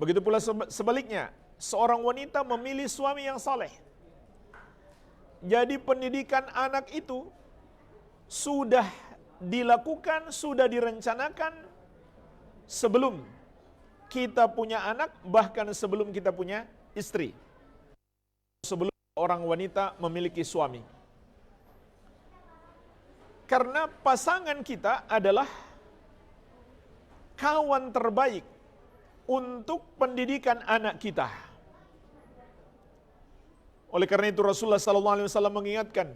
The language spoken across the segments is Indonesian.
Begitu pula sebaliknya, seorang wanita memilih suami yang saleh. Jadi pendidikan anak itu sudah dilakukan, sudah direncanakan sebelum kita punya anak, bahkan sebelum kita punya istri. Sebelum orang wanita memiliki suami. Karena pasangan kita adalah kawan terbaik untuk pendidikan anak kita. Oleh karena itu Rasulullah SAW mengingatkan,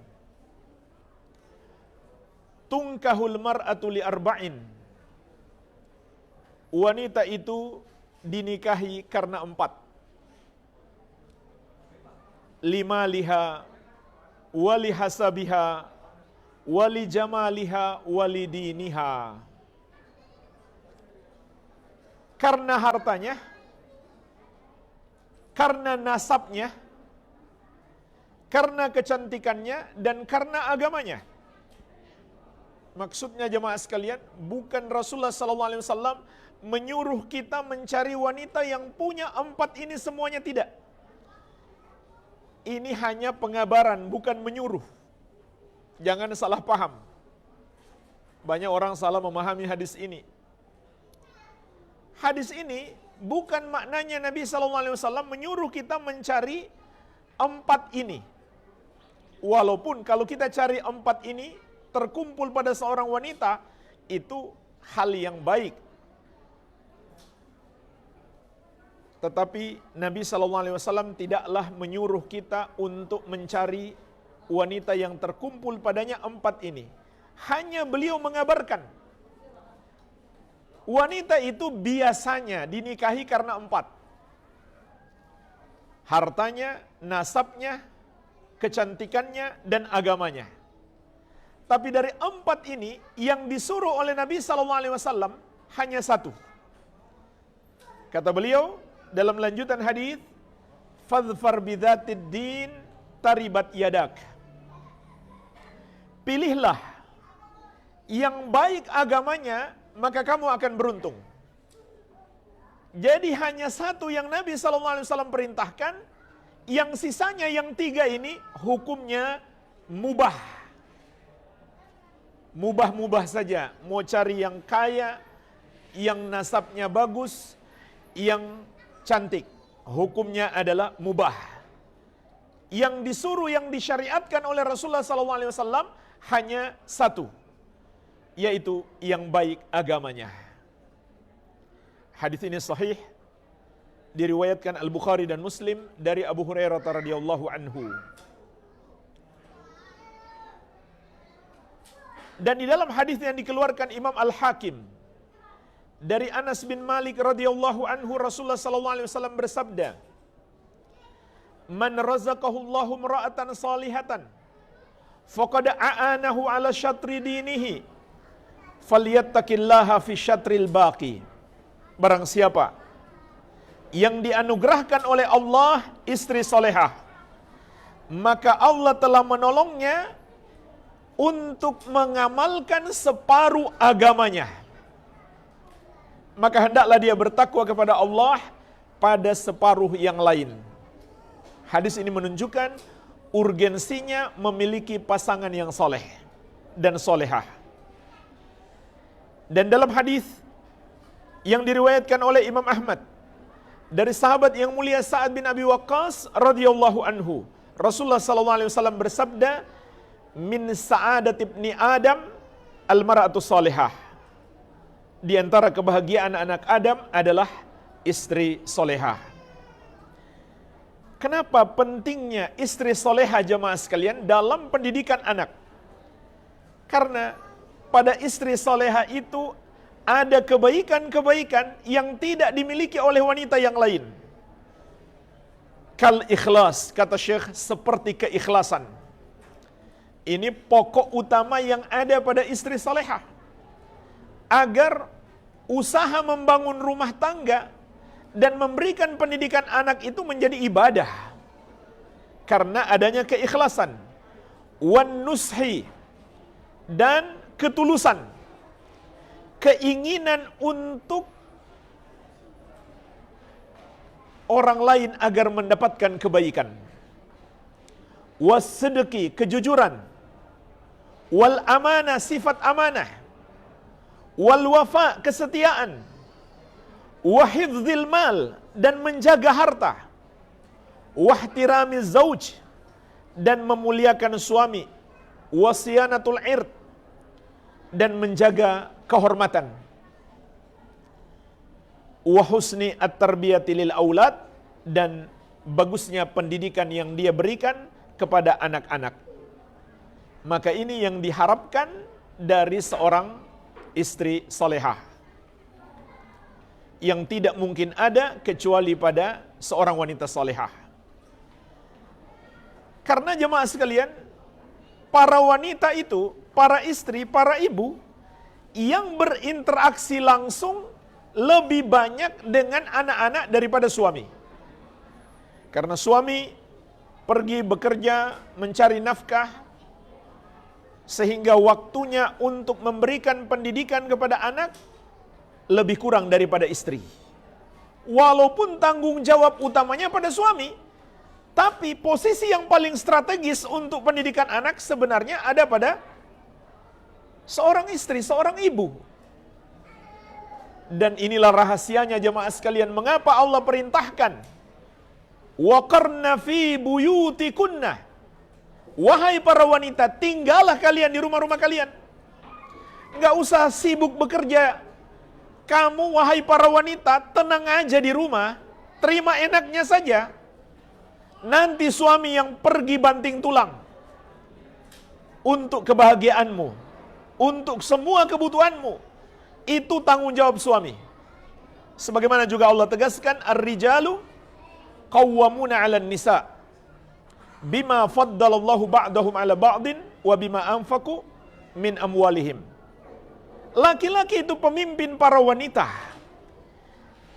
tungkahul mar'atu li arba'in. Wanita itu dinikahi karena 4. Lima liha, wali hasabiha, wali jamaliha, wali diniha. Karena hartanya, karena nasabnya, karena kecantikannya, dan karena agamanya. Maksudnya jemaah sekalian, bukan Rasulullah SAW menyuruh kita mencari wanita yang punya 4 ini semuanya, tidak. Ini hanya pengabaran, bukan menyuruh. Jangan salah paham. Banyak orang salah memahami hadis ini. Hadis ini bukan maknanya Nabi SAW menyuruh kita mencari 4 ini. Walaupun kalau kita cari 4 ini terkumpul pada seorang wanita, itu hal yang baik. Tetapi Nabi SAW tidaklah menyuruh kita untuk mencari wanita yang terkumpul padanya 4 ini. Hanya beliau mengabarkan, wanita itu biasanya dinikahi karena 4. Hartanya, nasabnya, kecantikannya, dan agamanya. Tapi dari 4 ini, yang disuruh oleh Nabi SAW hanya 1. Kata beliau dalam lanjutan hadis, fadhfar bidzatid din taribat yadak. Pilihlah yang baik agamanya, maka kamu akan beruntung. Jadi hanya 1 yang Nabi SAW perintahkan, yang sisanya yang 3 ini hukumnya mubah. Mubah-mubah saja. Mau cari yang kaya, yang nasabnya bagus, yang cantik, hukumnya adalah mubah. Yang disuruh, yang disyariatkan oleh Rasulullah SAW hanya 1, yaitu yang baik agamanya. Hadis ini sahih, diriwayatkan Al-Bukhari dan Muslim dari Abu Hurairah radhiyallahu anhu. Dan di dalam hadis yang dikeluarkan Imam Al-Hakim dari Anas bin Malik radhiyallahu anhu, Rasulullah sallallahu alaihi wasallam bersabda, "Man razaqahu Allahu imra'atan salihatan faqad a'anahu 'ala syatri dinihi falyattaqillaha fi syatril baqi." Barang siapa yang dianugerahkan oleh Allah istri solehah, maka Allah telah menolongnya untuk mengamalkan separuh agamanya. Maka hendaklah dia bertakwa kepada Allah pada separuh yang lain. Hadis ini menunjukkan urgensinya memiliki pasangan yang soleh dan solehah. Dan dalam hadis yang diriwayatkan oleh Imam Ahmad dari sahabat yang mulia Sa'ad bin Abi Waqqas radhiyallahu anhu, Rasulullah sallallahu alaihi wasallam bersabda, "Min sa'adat ibni Adam al-mar'atu salihah." Di antara kebahagiaan anak Adam adalah istri solehah. Kenapa pentingnya istri solehah jemaah sekalian dalam pendidikan anak? Karena pada istri solehah itu ada kebaikan-kebaikan yang tidak dimiliki oleh wanita yang lain. Kal ikhlas, kata Syekh, seperti keikhlasan. Ini pokok utama yang ada pada istri salehah. Agar usaha membangun rumah tangga dan memberikan pendidikan anak itu menjadi ibadah. Karena adanya keikhlasan, wan nushi, dan ketulusan. Keinginan untuk orang lain agar mendapatkan kebaikan. Was-sidqi, kejujuran. Wal amanah, sifat amanah. Wal wafa, kesetiaan. Wa hifdzil mal, dan menjaga harta. Wahtiramiz zauj, dan memuliakan suami. Wasiyanatul ird, dan menjaga kehormatan. Wa husni at-tarbiyati lil aulad, dan bagusnya pendidikan yang dia berikan kepada anak-anak. Maka ini yang diharapkan dari seorang istri salehah, yang tidak mungkin ada kecuali pada seorang wanita salehah. Karena jemaah sekalian, para wanita itu, para istri, para ibu yang berinteraksi langsung lebih banyak dengan anak-anak daripada suami. Karena suami pergi bekerja mencari nafkah, sehingga waktunya untuk memberikan pendidikan kepada anak lebih kurang daripada istri. Walaupun tanggung jawab utamanya pada suami, tapi posisi yang paling strategis untuk pendidikan anak sebenarnya ada pada seorang istri, seorang ibu. Dan inilah rahasianya jemaah sekalian, mengapa Allah perintahkan waqarna fi buyutikunna, wahai para wanita, tinggallah kalian di rumah-rumah kalian. Enggak usah sibuk bekerja. Kamu wahai para wanita, tenang aja di rumah, terima enaknya saja. Nanti suami yang pergi banting tulang untuk kebahagiaanmu, untuk semua kebutuhanmu, itu tanggung jawab suami. Sebagaimana juga Allah tegaskan, ar-rijalu qawwamuna 'alan nisa bima faddalallahu ba'dahum 'ala ba'din wa bima anfaqu min amwalihim. Laki-laki itu pemimpin para wanita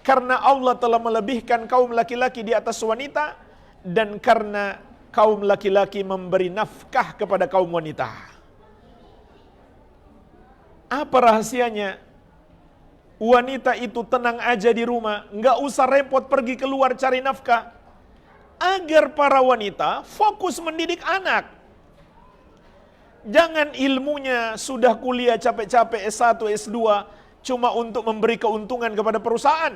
karena Allah telah melebihkan kaum laki-laki di atas wanita, dan karena kaum laki-laki memberi nafkah kepada kaum wanita. Apa rahasianya? Wanita itu tenang aja di rumah, nggak usah repot pergi keluar cari nafkah, agar para wanita fokus mendidik anak. Jangan ilmunya sudah kuliah capek-capek S1, S2 cuma untuk memberi keuntungan kepada perusahaan.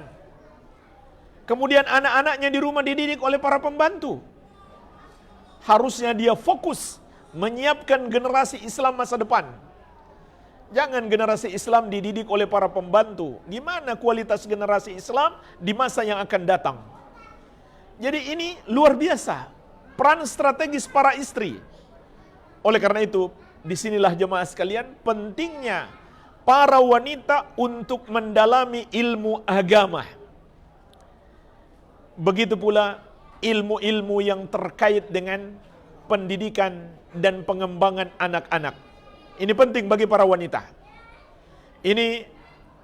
Kemudian anak-anaknya di rumah dididik oleh para pembantu. Harusnya dia fokus menyiapkan generasi Islam masa depan. Jangan generasi Islam dididik oleh para pembantu. Gimana kualitas generasi Islam di masa yang akan datang? Jadi ini luar biasa, peran strategis para istri. Oleh karena itu, disinilah jemaah sekalian pentingnya para wanita untuk mendalami ilmu agama. Begitu pula ilmu-ilmu yang terkait dengan pendidikan dan pengembangan anak-anak. Ini penting bagi para wanita. Ini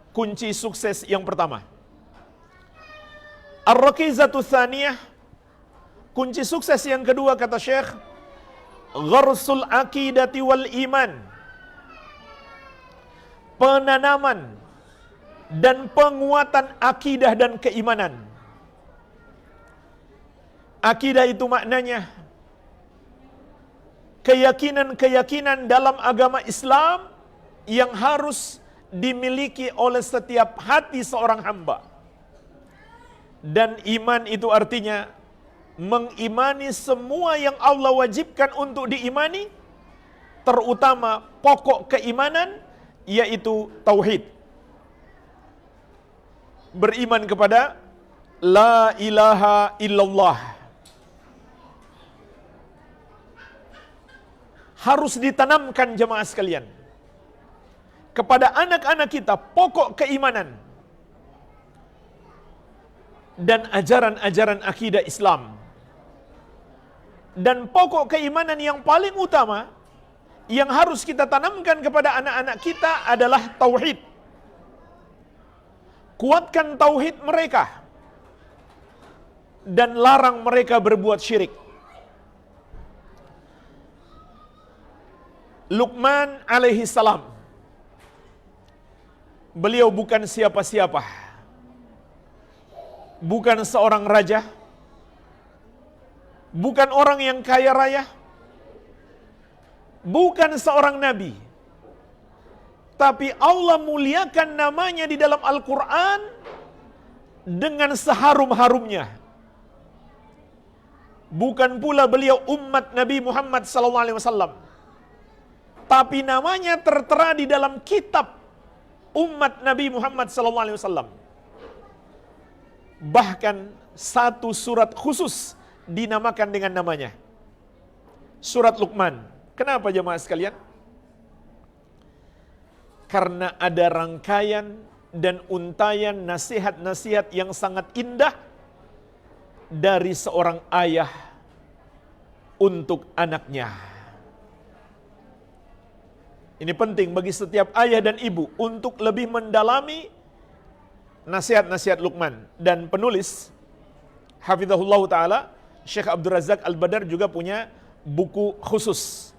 kunci sukses yang pertama. Ar-rakizatu tsaniyah, kunci sukses yang kedua kata Syekh, gharsul aqidati wal iman. Penanaman dan penguatan akidah dan keimanan. Akidah itu maknanya keyakinan-keyakinan dalam agama Islam yang harus dimiliki oleh setiap hati seorang hamba. Dan iman itu artinya mengimani semua yang Allah wajibkan untuk diimani, terutama pokok keimanan yaitu tauhid. Beriman kepada la ilaha illallah. Harus ditanamkan jemaah sekalian kepada anak-anak kita pokok keimanan dan ajaran-ajaran akidah Islam. Dan pokok keimanan yang paling utama yang harus kita tanamkan kepada anak-anak kita adalah tauhid. Kuatkan tauhid mereka dan larang mereka berbuat syirik. Luqman alaihi salam, beliau bukan siapa-siapa. bukan seorang raja, bukan orang yang kaya raya, bukan seorang nabi. Tapi Allah muliakan namanya di dalam Al-Quran dengan seharum-harumnya. Bukan pula beliau umat Nabi Muhammad SAW, tapi namanya tertera di dalam kitab umat Nabi Muhammad SAW. Bahkan satu surat khusus dinamakan dengan namanya, Surat Luqman. Kenapa jemaah sekalian? Karena ada rangkaian dan untayan nasihat-nasihat yang sangat indah dari seorang ayah untuk anaknya. Ini penting bagi setiap ayah dan ibu untuk lebih mendalami nasihat-nasihat Luqman. Dan penulis hafizahullah ta'ala Syekh Abdul Razak Al-Badar juga punya buku khusus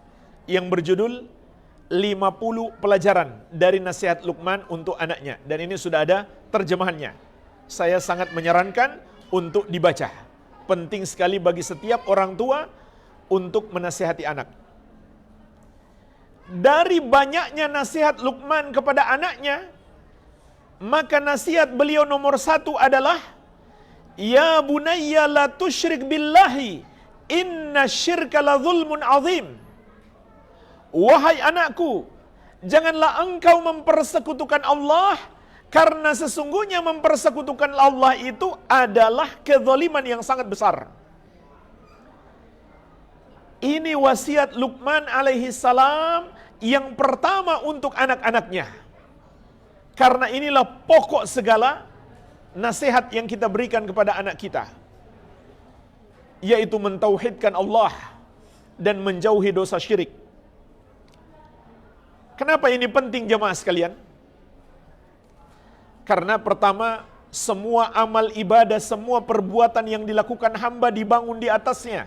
yang berjudul 50 pelajaran dari nasihat Luqman untuk anaknya. Dan ini sudah ada terjemahannya. Saya sangat menyarankan untuk dibaca. Penting sekali bagi setiap orang tua untuk menasihati anak. Dari banyaknya nasihat Luqman kepada anaknya, maka nasihat beliau nomor satu adalah, Ya bunayya la tusyrik billahi, inna syirka la zulmun azim. Wahai anakku, janganlah engkau mempersekutukan Allah, karena sesungguhnya mempersekutukan Allah itu adalah kezaliman yang sangat besar. Ini wasiat Luqman alaihi salam yang pertama untuk anak-anaknya. Karena inilah pokok segala nasihat yang kita berikan kepada anak kita, yaitu mentauhidkan Allah dan menjauhi dosa syirik. Kenapa ini penting jemaah sekalian? Karena pertama, semua amal ibadah, semua perbuatan yang dilakukan hamba dibangun di atasnya.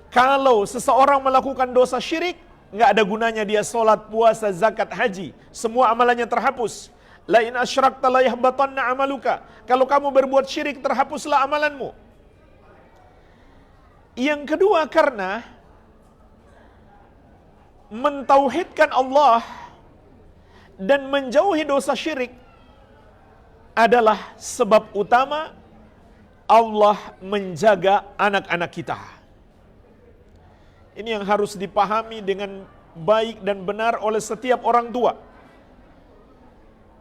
Kalau seseorang melakukan dosa syirik, nggak ada gunanya dia sholat, puasa, zakat, haji. Semua amalannya terhapus. La in asyrakta la yahbatanna amaluka. Kalau kamu berbuat syirik, terhapuslah amalanmu. Yang kedua, karena mentauhidkan Allah dan menjauhi dosa syirik adalah sebab utama Allah menjaga anak-anak kita. Ini yang harus dipahami dengan baik dan benar oleh setiap orang tua.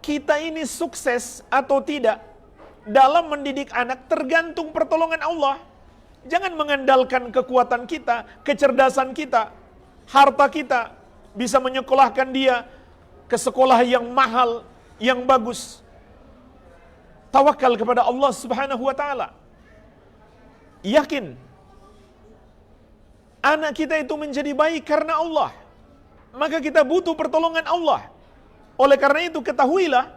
Kita ini sukses atau tidak dalam mendidik anak tergantung pertolongan Allah. Jangan mengandalkan kekuatan kita, kecerdasan kita, harta kita bisa menyekolahkan dia ke sekolah yang mahal, yang bagus. Tawakal kepada Allah Subhanahu wa taala. Yakin anak kita itu menjadi baik karena Allah. Maka kita butuh pertolongan Allah. Oleh karena itu ketahuilah,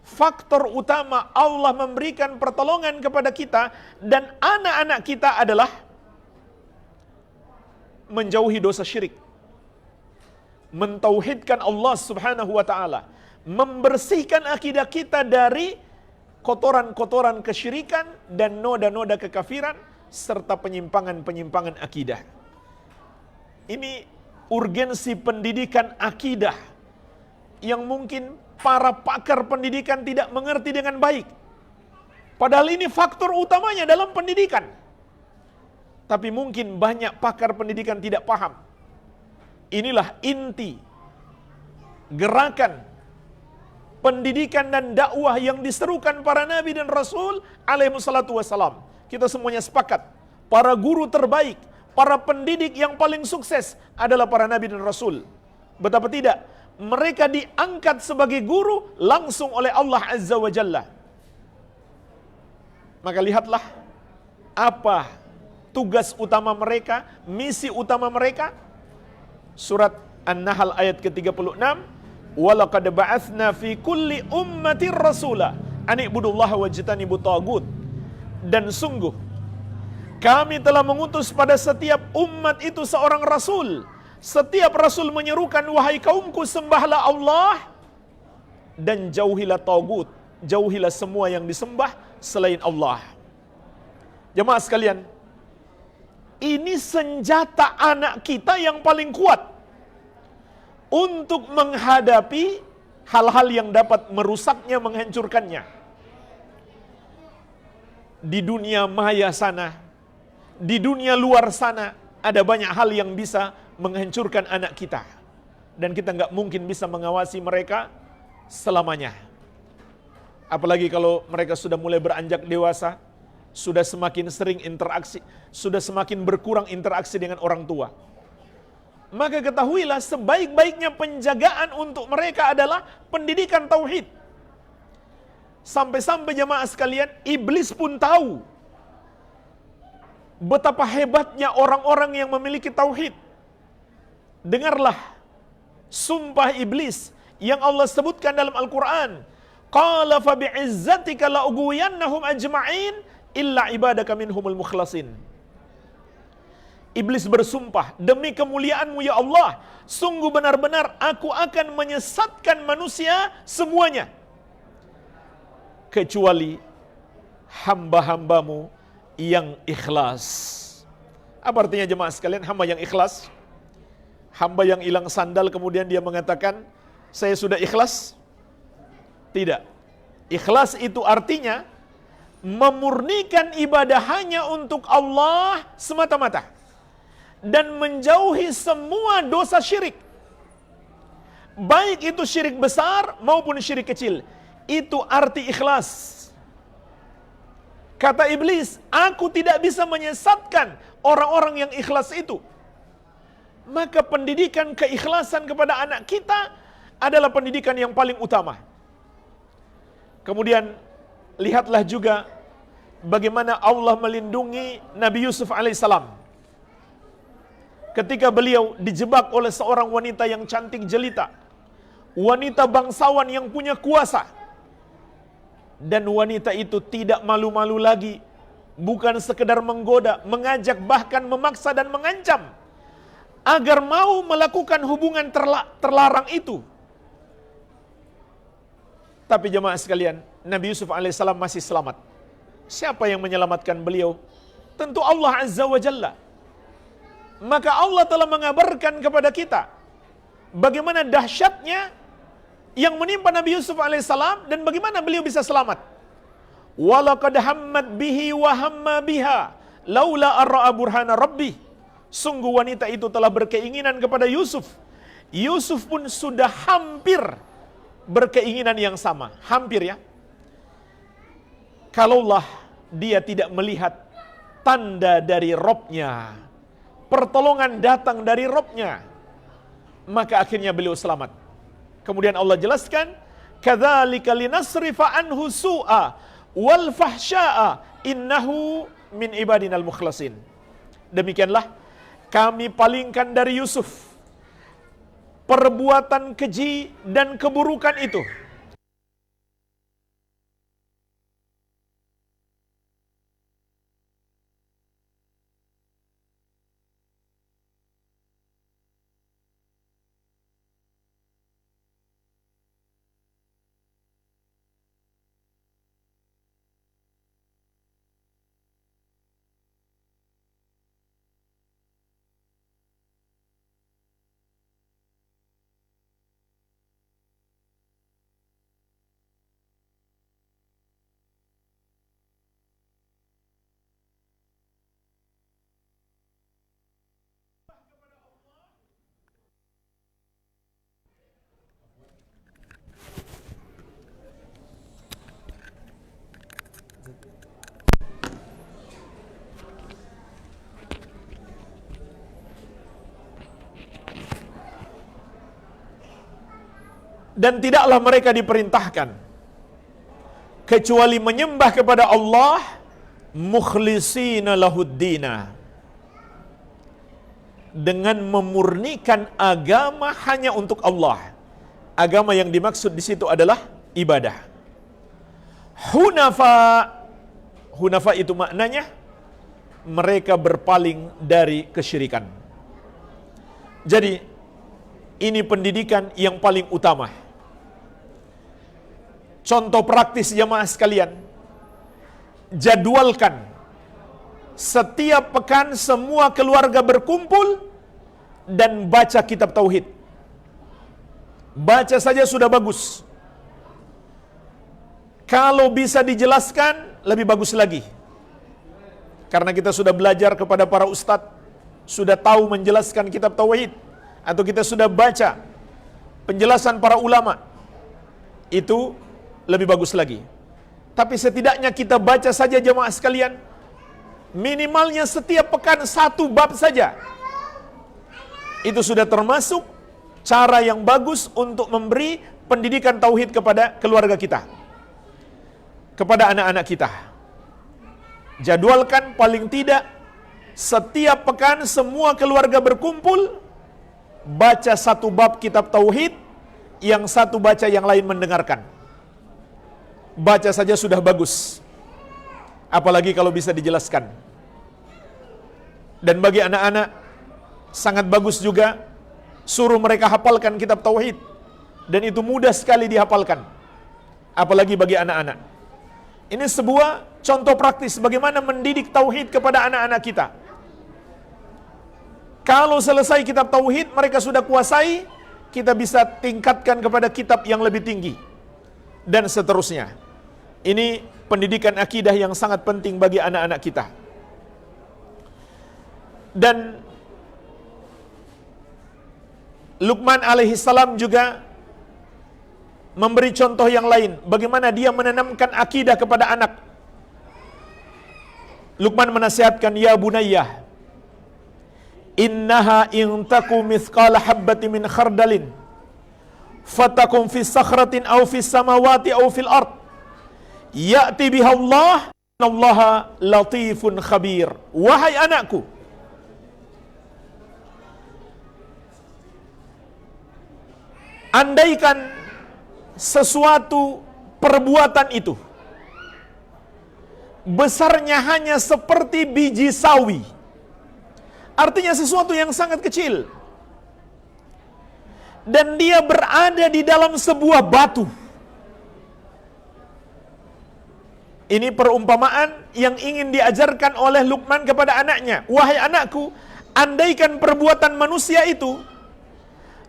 faktor utama Allah memberikan pertolongan kepada kita dan anak-anak kita adalah menjauhi dosa syirik, mentauhidkan Allah Subhanahu wa taala, membersihkan akidah kita dari kotoran-kotoran kesyirikan dan noda-noda kekafiran serta penyimpangan-penyimpangan akidah. Ini urgensi pendidikan akidah yang mungkin para pakar pendidikan tidak mengerti dengan baik. Padahal ini faktor utamanya dalam pendidikan. Tapi mungkin banyak pakar pendidikan tidak paham. Inilah inti gerakan pendidikan dan dakwah yang diserukan para nabi dan rasul alaihi wassalatu wassalam. Kita semuanya sepakat, para guru terbaik, para pendidik yang paling sukses adalah para nabi dan rasul. Betapa tidak, mereka diangkat sebagai guru langsung oleh Allah Azza wa Jalla. Maka lihatlah apa tugas utama mereka, misi utama mereka. Surat An-Nahl ayat ke-36, "Walaqad ba'atsna fi kulli ummatir rasula an ibudullaha wajtanibut tagut." Dan sungguh kami telah mengutus pada setiap umat itu seorang rasul. Setiap rasul menyerukan, wahai kaumku, sembahlah Allah dan jauhilah tagut. jauhilah semua yang disembah selain Allah. Jemaah sekalian, ini senjata anak kita yang paling kuat untuk menghadapi hal-hal yang dapat merusaknya, menghancurkannya. Di dunia maya sana, di dunia luar sana, ada banyak hal yang bisa menghancurkan anak kita. Dan kita nggak mungkin bisa mengawasi mereka selamanya. Apalagi kalau mereka sudah mulai beranjak dewasa, sudah semakin sering interaksi, sudah semakin berkurang interaksi dengan orang tua. Maka ketahuilah sebaik-baiknya penjagaan untuk mereka adalah pendidikan tauhid. Sampai-sampai jemaah sekalian, iblis pun tahu betapa hebatnya orang-orang yang memiliki tauhid. Dengarlah sumpah iblis yang Allah sebutkan dalam Al-Quran. Qala fa bi'izzatika la'ughwiyannahum ajma'in illa ibadaka minhumul mukhlasin. Iblis bersumpah, demi kemuliaanmu ya Allah, sungguh benar-benar aku akan menyesatkan manusia semuanya, kecuali hamba-hambamu yang ikhlas. Apa artinya jemaah sekalian hamba yang ikhlas? Hamba yang hilang sandal kemudian dia mengatakan, saya sudah ikhlas? Tidak. Ikhlas itu artinya memurnikan ibadah hanya untuk Allah semata-mata dan menjauhi semua dosa syirik. Baik itu syirik besar maupun syirik kecil. Itu arti ikhlas. Kata iblis, aku tidak bisa menyesatkan orang-orang yang ikhlas itu. Maka pendidikan keikhlasan kepada anak kita adalah pendidikan yang paling utama. Kemudian lihatlah juga bagaimana Allah melindungi Nabi Yusuf alaihissalam. Ketika beliau dijebak oleh seorang wanita yang cantik jelita, wanita bangsawan yang punya kuasa. Dan wanita itu tidak malu-malu lagi, bukan sekedar menggoda, mengajak, bahkan memaksa dan mengancam agar mau melakukan hubungan terlarang itu. Tapi jemaah sekalian, Nabi Yusuf alaihissalam masih selamat. Siapa yang menyelamatkan beliau? Tentu Allah Azza wa Jalla. Maka Allah telah mengabarkan kepada kita bagaimana dahsyatnya yang menimpa Nabi Yusuf alaihissalam dan bagaimana beliau bisa selamat. Walaqad hammat bihi wa hamma biha laula arra'a burhana rabbih. Sungguh wanita itu telah berkeinginan kepada Yusuf. Yusuf pun sudah hampir berkeinginan yang sama. Hampir ya. Kalaulah dia tidak melihat tanda dari Robnya, pertolongan datang dari Robnya, maka akhirnya beliau selamat. Kemudian Allah jelaskan, kadzalika linasrifa anhu su'a wal fahsya'a innahu min ibadinal mukhlasin. Demikianlah kami palingkan dari Yusuf perbuatan keji dan keburukan itu. Dan tidaklah mereka diperintahkan kecuali menyembah kepada Allah mukhlisina lahuddina, dengan memurnikan agama hanya untuk Allah. Agama yang dimaksud di situ adalah ibadah. Hunafa, hunafa itu maknanya mereka berpaling dari kesyirikan. Jadi ini pendidikan yang paling utama. Contoh praktis jamaah sekalian, jadwalkan setiap pekan semua keluarga berkumpul dan baca kitab tauhid. Baca saja sudah bagus. Kalau bisa dijelaskan lebih bagus lagi. Karena kita sudah belajar kepada para ustadz, sudah tahu menjelaskan kitab tauhid, atau kita sudah baca penjelasan para ulama, itu lebih bagus lagi. Tapi setidaknya kita baca saja jemaah sekalian, minimalnya setiap pekan satu bab saja. Itu sudah termasuk cara yang bagus untuk memberi pendidikan tauhid kepada keluarga kita, kepada anak-anak kita. Jadwalkan paling tidak setiap pekan semua keluarga berkumpul, baca satu bab kitab tauhid, yang satu baca, yang lain mendengarkan. Baca saja sudah bagus, apalagi kalau bisa dijelaskan. Dan bagi anak-anak sangat bagus juga suruh mereka hafalkan kitab tauhid, dan itu mudah sekali dihafalkan, apalagi bagi anak-anak. Ini sebuah contoh praktis bagaimana mendidik tauhid kepada anak-anak kita. Kalau selesai kitab tauhid mereka sudah kuasai, kita bisa tingkatkan kepada kitab yang lebih tinggi, dan seterusnya. Ini pendidikan akidah yang sangat penting bagi anak-anak kita. Dan Luqman alaihissalam juga memberi contoh yang lain, bagaimana dia menanamkan akidah kepada anak. Luqman menasihatkan, ya bunayyah, innaha in taku mithqala habbati min khardalin fatakum fi sakhratin aw fi samawati aw fil ard ya'ti biha Allah, innallaha latifun khabir. Wahai anakku, andaikan sesuatu perbuatan itu besarnya hanya seperti biji sawi, artinya sesuatu yang sangat kecil, dan dia berada di dalam sebuah batu. Ini perumpamaan yang ingin diajarkan oleh Luqman kepada anaknya. Wahai anakku, andaikan perbuatan manusia itu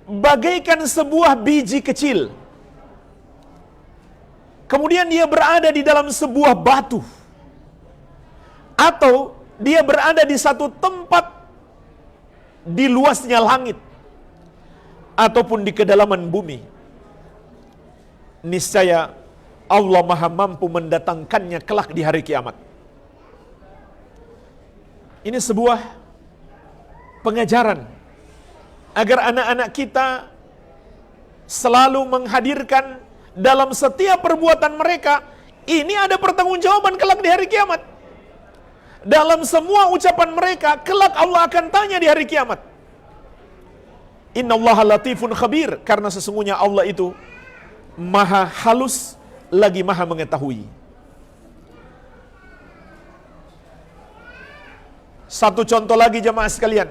bagaikan sebuah biji kecil, kemudian dia berada di dalam sebuah batu, atau dia berada di satu tempat di luasnya langit, ataupun di kedalaman bumi, niscaya Allah maha mampu mendatangkannya kelak di hari kiamat. Ini sebuah pengajaran agar anak-anak kita selalu menghadirkan dalam setiap perbuatan mereka, ini ada pertanggungjawaban kelak di hari kiamat. Dalam semua ucapan mereka, kelak Allah akan tanya di hari kiamat. Innallaha latifun khabir, karena sesungguhnya Allah itu maha halus lagi maha mengetahui. Satu contoh lagi jemaah sekalian,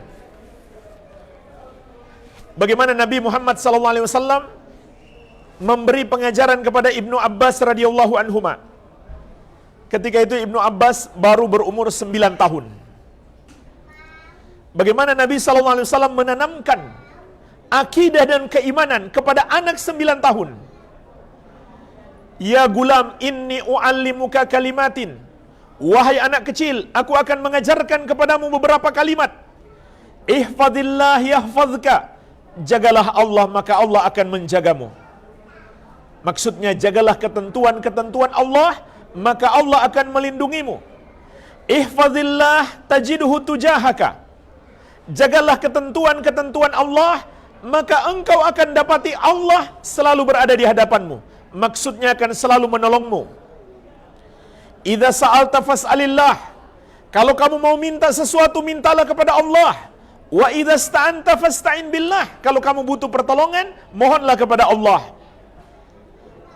bagaimana Nabi Muhammad SAW memberi pengajaran kepada Ibnu Abbas radhiyallahu anhuma. Ketika itu Ibnu Abbas baru berumur 9 tahun. Bagaimana Nabi SAW menanamkan akidah dan keimanan kepada anak 9 tahun. Ya gulam, inni u'allimuka kalimatin. Wahai anak kecil, aku akan mengajarkan kepadamu beberapa kalimat. Ihfadillah yahfazka. Jagalah Allah, maka Allah akan menjagamu. Maksudnya jagalah ketentuan-ketentuan Allah, maka Allah akan melindungimu. Ihfazillah tajidhu tujahaka. Jagalah ketentuan-ketentuan Allah, maka engkau akan dapati Allah selalu berada di hadapanmu. Maksudnya akan selalu menolongmu. Idza sa'alta fas'alillah. Kalau kamu mau minta sesuatu, mintalah kepada Allah. Wa idza sta'anta fasta'in billah. Kalau kamu butuh pertolongan, mohonlah kepada Allah.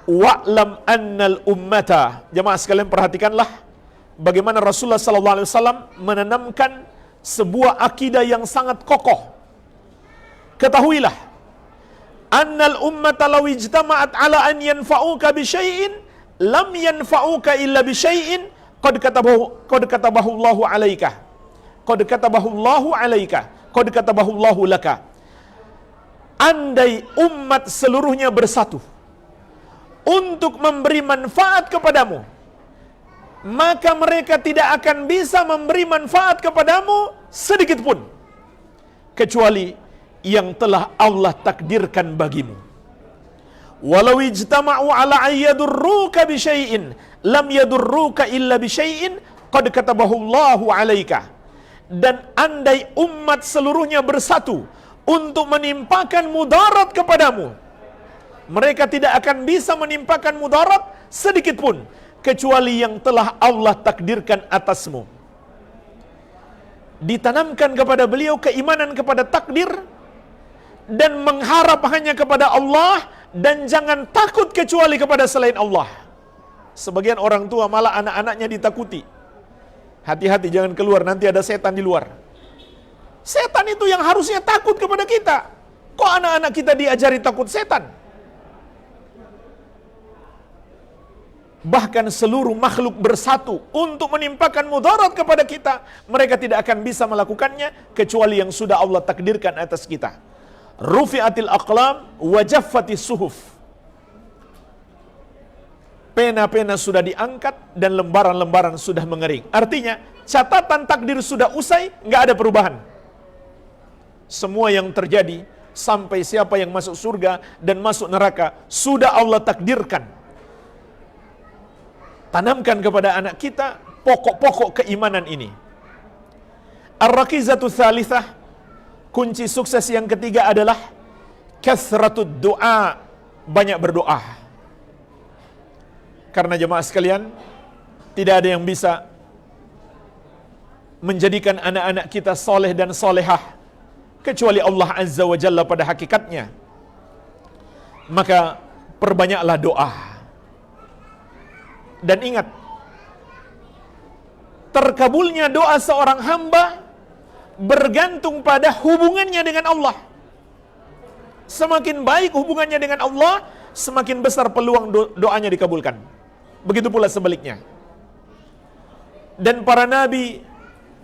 Wa'lam annal ummata. Jemaah sekalian perhatikanlah bagaimana Rasulullah SAW menanamkan sebuah akidah yang sangat kokoh. Ketahuilah, annal ummata law ijtama'at ala an yanfa'uka bi syai'in lam yanfa'uka illa bi syai'in qad katabahu Allahu 'alaika. Qad katabahu Allahu 'alaika. Qad katabahu Allahu laka. Andai umat seluruhnya bersatu untuk memberi manfaat kepadamu, maka mereka tidak akan bisa memberi manfaat kepadamu sedikit pun, kecuali yang telah Allah takdirkan bagimu. Walau ijtama'u ala ayyadurruka bi syai'in lam yadurruka illa bi syai'in qad katabahu Allahu 'alaika. Dan andai umat seluruhnya bersatu untuk menimpakan mudarat kepadamu, mereka tidak akan bisa menimpakan mudarat sedikit pun, kecuali yang telah Allah takdirkan atasmu. Ditanamkan kepada beliau keimanan kepada takdir dan mengharap hanya kepada Allah, dan jangan takut kecuali kepada selain Allah. Sebagian orang tua malah anak-anaknya ditakuti. Hati-hati jangan keluar, nanti ada setan di luar. Setan itu yang harusnya takut kepada kita. Kok anak-anak kita diajari takut setan? Bahkan seluruh makhluk bersatu untuk menimpakan mudarat kepada kita, mereka tidak akan bisa melakukannya kecuali yang sudah Allah takdirkan atas kita. Rufi'atil aqlam wa jaffatis suhuf. Pena-pena sudah diangkat dan lembaran-lembaran sudah mengering. Artinya, catatan takdir sudah usai, nggak ada perubahan. Semua yang terjadi, sampai siapa yang masuk surga dan masuk neraka, sudah Allah takdirkan. Tanamkan kepada anak kita pokok-pokok keimanan ini. Ar-rakizatu tsalitsah, kunci sukses yang ketiga adalah kathratud du'a, banyak berdoa. Karena jemaah sekalian, tidak ada yang bisa menjadikan anak-anak kita soleh dan solehah kecuali Allah Azza wa Jalla pada hakikatnya. Maka perbanyaklah doa. Dan ingat, terkabulnya doa seorang hamba bergantung pada hubungannya dengan Allah. Semakin baik hubungannya dengan Allah, semakin besar peluang doanya dikabulkan. Begitu pula sebaliknya. Dan para nabi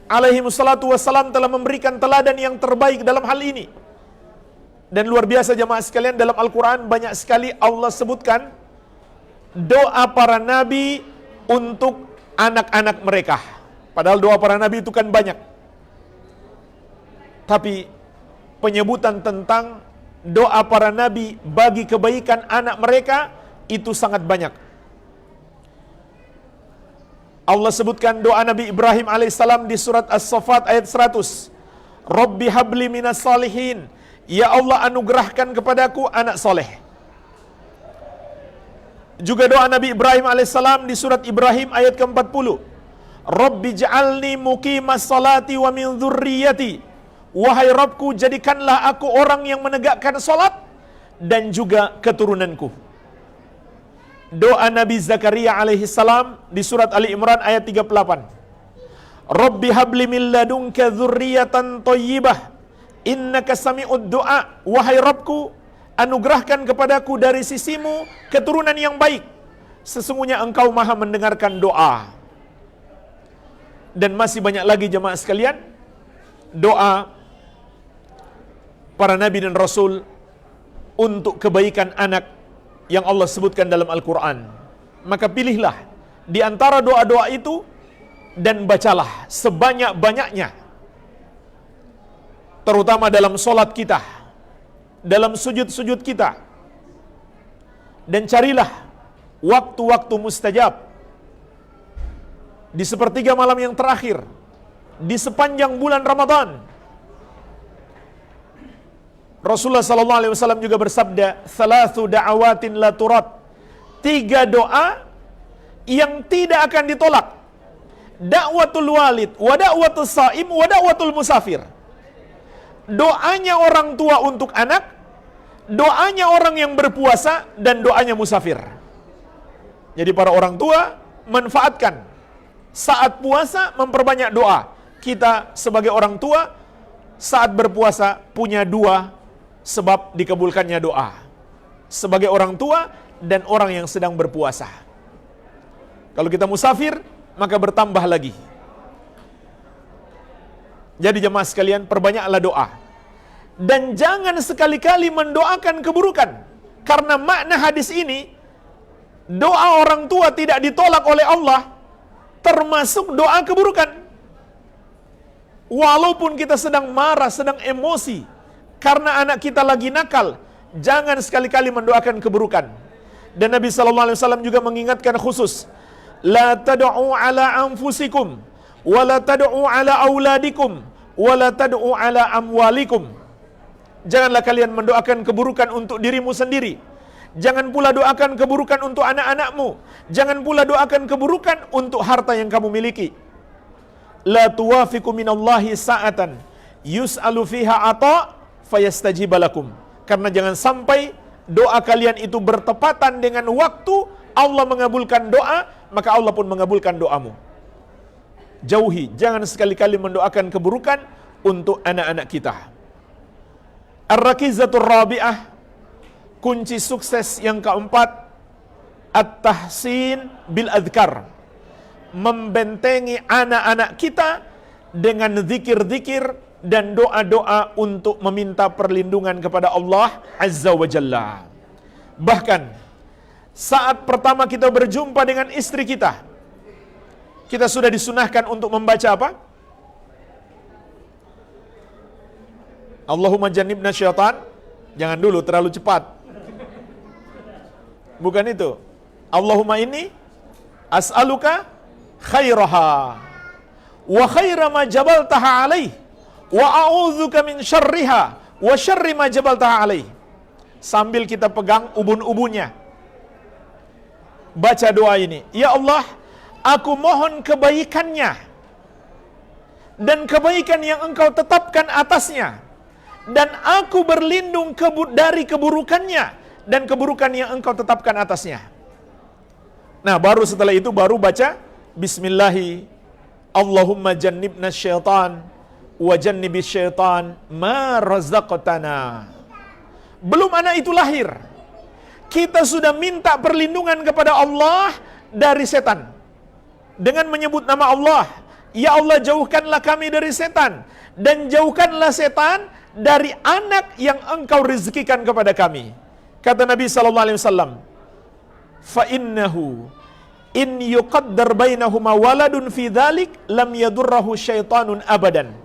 alaihi wassalatu wassalam telah memberikan teladan yang terbaik dalam hal ini. Dan luar biasa jemaah sekalian, dalam Al-Quran banyak sekali Allah sebutkan doa para nabi untuk anak-anak mereka. Padahal doa para nabi itu kan banyak. Tapi penyebutan tentang doa para nabi bagi kebaikan anak mereka itu sangat banyak. Allah sebutkan doa Nabi Ibrahim alaihissalam di surat As-Saffat ayat 100. Rabbi habli minas salihin. Ya Allah, anugerahkan kepadaku anak soleh. Juga doa Nabi Ibrahim alaihissalam di surat Ibrahim ayat ke-40. Rabbi ja'alni muqimas salati wa min dzurriyyati. Wahai Rabbku, jadikanlah aku orang yang menegakkan salat dan juga keturunanku. Doa Nabi Zakaria alaihissalam di surat Ali Imran ayat 38. Rabbi habli min ladunka dzurriyyatan thayyibah innaka sami'ud du'a. Wahai Rabbku, anugerahkan kepadaku dari sisimu keturunan yang baik. Sesungguhnya engkau maha mendengarkan doa. Dan masih banyak lagi jemaah sekalian, doa para nabi dan rasul untuk kebaikan anak yang Allah sebutkan dalam Al-Quran. Maka pilihlah di antara doa-doa itu dan bacalah sebanyak-banyaknya. Terutama dalam solat kita, dalam sujud-sujud kita. Dan carilah waktu-waktu mustajab. Di sepertiga malam yang terakhir, di sepanjang bulan Ramadan. Rasulullah sallallahu alaihi wasallam juga bersabda, "Thalathu da'awatin la turad." 3 doa yang tidak akan ditolak. Da'watul walid, wa da'watul saim, wa da'watul musafir. Doanya orang tua untuk anak, doanya orang yang berpuasa, dan doanya musafir. Jadi para orang tua manfaatkan saat puasa memperbanyak doa. Kita sebagai orang tua saat berpuasa punya 2 sebab dikabulkannya doa. Sebagai orang tua dan orang yang sedang berpuasa. Kalau kita musafir, maka bertambah lagi. Jadi jemaah sekalian, perbanyaklah doa. Dan jangan sekali-kali mendoakan keburukan. Karena makna hadis ini, doa orang tua tidak ditolak oleh Allah, termasuk doa keburukan. Walaupun kita sedang marah, sedang emosi, karena anak kita lagi nakal, jangan sekali-kali mendoakan keburukan. Dan Nabi SAW juga mengingatkan khusus, la tad'u ala anfusikum, wa la tad'u ala auladikum, wa la tad'u ala amwalikum. Janganlah kalian mendoakan keburukan untuk dirimu sendiri. Jangan pula doakan keburukan untuk anak-anakmu. Jangan pula doakan keburukan untuk harta yang kamu miliki. La tuwafiqu minallahi sa'atan yus'alu fiha ata fayastajibalakum. Karena jangan sampai doa kalian itu bertepatan dengan waktu Allah mengabulkan doa, maka Allah pun mengabulkan doamu. Jauhi, jangan sekali-kali mendoakan keburukan untuk anak-anak kita. Ar-rakizatur rabi'ah, kunci sukses yang keempat, at-tahsin bil adhkar. Membentengi anak-anak kita dengan zikir-zikir dan doa-doa untuk meminta perlindungan kepada Allah Azza wa Jalla. Bahkan saat pertama kita berjumpa dengan istri kita, kita sudah disunahkan untuk membaca apa? Allahumma jannibna syaitan. Jangan dulu, terlalu cepat. Bukan itu. Allahumma inni as'aluka khairaha wa khaira ma jabaltaha alaih wa a'udzuka min syarriha wa syarri ma jabaltaha alaih. Sambil kita pegang ubun-ubunnya, baca doa ini. Ya Allah, aku mohon kebaikannya dan kebaikan yang engkau tetapkan atasnya, dan aku berlindung dari keburukannya dan keburukan yang engkau tetapkan atasnya. Nah, baru setelah itu baru baca Bismillahi Allahumma jannibna syaitan wa jannibis syaitan ma razaqtana. Belum anak itu lahir, kita sudah minta perlindungan kepada Allah dari setan dengan menyebut nama Allah. Ya Allah, jauhkanlah kami dari setan, dan jauhkanlah setan dari anak yang engkau rezekikan kepada kami. Kata Nabi SAW, fa innahu in yuqaddar bainahuma waladun fi dhalik lam yadurrahu syaitanun abadan.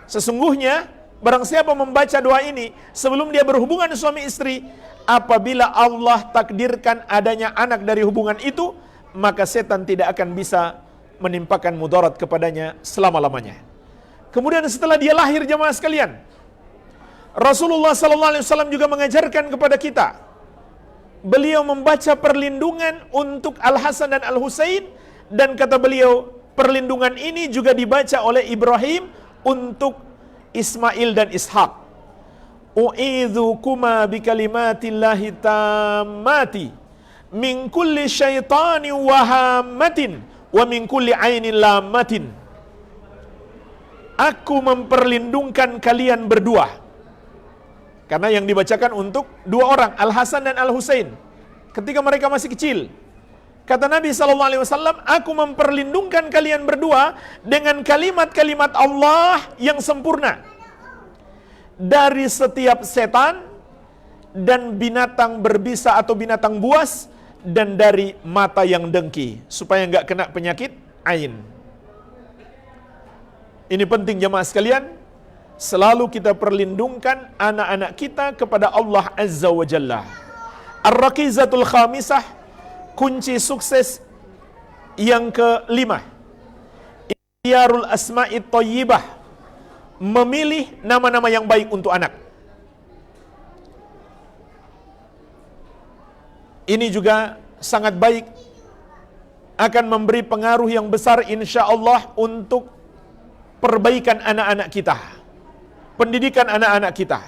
Sesungguhnya barang siapa membaca doa ini sebelum dia berhubungan suami istri, apabila Allah takdirkan adanya anak dari hubungan itu, maka setan tidak akan bisa menimpakan mudarat kepadanya selama-lamanya. Kemudian setelah dia lahir, jemaah sekalian, Rasulullah SAW juga mengajarkan kepada kita. Beliau membaca perlindungan untuk Al-Hasan dan Al-Husain, dan kata beliau, perlindungan ini juga dibaca oleh Ibrahim untuk Ismail dan Ishak. U'idzukuma bikalimatillahi tammati min kulli syaitani wa hammatin wa min kulli ainin lammatin. Aku memperlindungkan kalian berdua. Karena yang dibacakan untuk dua orang, Al-Hasan dan Al-Husain, ketika mereka masih kecil. Kata Nabi SAW, aku memperlindungkan kalian berdua dengan kalimat-kalimat Allah yang sempurna dari setiap setan dan binatang berbisa atau binatang buas, dan dari mata yang dengki, supaya enggak kena penyakit ain. Ini penting jemaah sekalian, selalu kita perlindungkan anak-anak kita kepada Allah Azza wa Jalla. Ar-rakizatul khamisah, kunci sukses yang kelima, ikhtiyarul asma'it thayyibah, memilih nama-nama yang baik untuk anak. Ini juga sangat baik, akan memberi pengaruh yang besar insya Allah untuk perbaikan anak-anak kita, pendidikan anak-anak kita.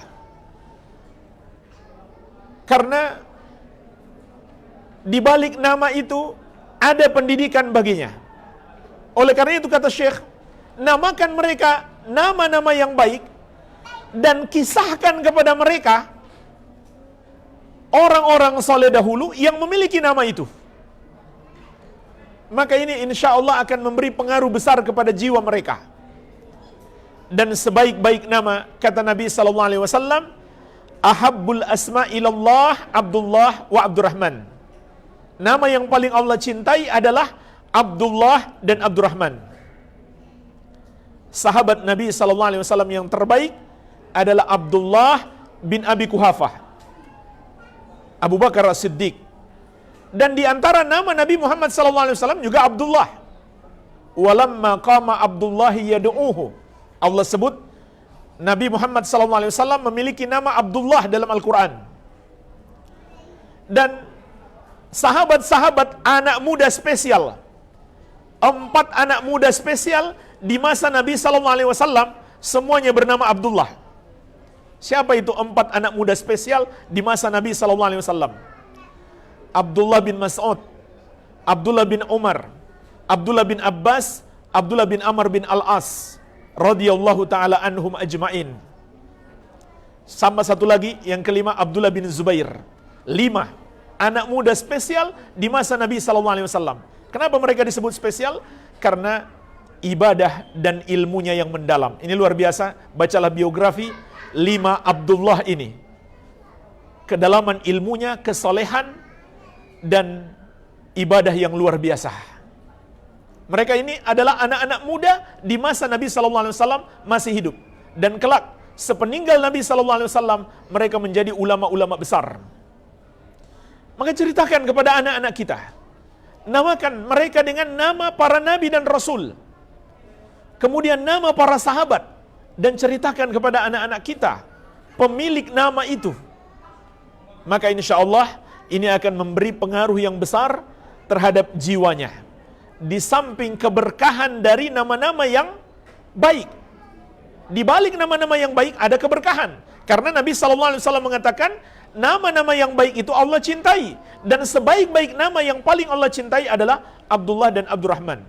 Karena di balik nama itu ada pendidikan baginya. Oleh karena itu kata Syekh, namakan mereka nama-nama yang baik dan kisahkan kepada mereka orang-orang soleh dahulu yang memiliki nama itu. maka ini insya Allah akan memberi pengaruh besar kepada jiwa mereka. Dan sebaik-baik nama, kata Nabi SAW, ahabbul asma ilallah Abdullah wa Abdurrahman. Nama yang paling Allah cintai adalah Abdullah dan Abdurrahman. Sahabat Nabi SAW yang terbaik adalah Abdullah bin Abi Kuhafah, Abu Bakar As-Siddiq. Dan di antara nama Nabi Muhammad SAW juga Abdullah. Walamma qama Abdullahi yad'uhu. Allah sebut Nabi Muhammad SAW memiliki nama Abdullah dalam Al-Quran. Dan sahabat-sahabat anak muda spesial, 4 anak muda spesial di masa Nabi SAW, semuanya bernama Abdullah. Siapa itu 4 anak muda spesial di masa Nabi SAW? Abdullah bin Mas'ud, Abdullah bin Umar, Abdullah bin Abbas, Abdullah bin Amr bin Al-As, radhiyallahu ta'ala anhum ajma'in. Sama satu lagi, yang kelima, Abdullah bin Zubair. 5 anak muda spesial di masa Nabi SAW. Kenapa mereka disebut spesial? Karena ibadah dan ilmunya yang mendalam. Ini luar biasa, bacalah biografi 5 Abdullah ini. Kedalaman ilmunya, kesolehan, dan ibadah yang luar biasa. Mereka ini adalah anak-anak muda di masa Nabi SAW masih hidup. Dan kelak, sepeninggal Nabi SAW, mereka menjadi ulama-ulama besar. Maka ceritakan kepada anak-anak kita. Namakan mereka dengan nama para nabi dan rasul. Kemudian nama para sahabat. Dan ceritakan kepada anak-anak kita pemilik nama itu. Maka insya Allah ini akan memberi pengaruh yang besar terhadap jiwanya. Di samping keberkahan dari nama-nama yang baik. Di balik nama-nama yang baik ada keberkahan. Karena Nabi SAW mengatakan, nama-nama yang baik itu Allah cintai. Dan sebaik-baik nama yang paling Allah cintai adalah Abdullah dan Abdurrahman.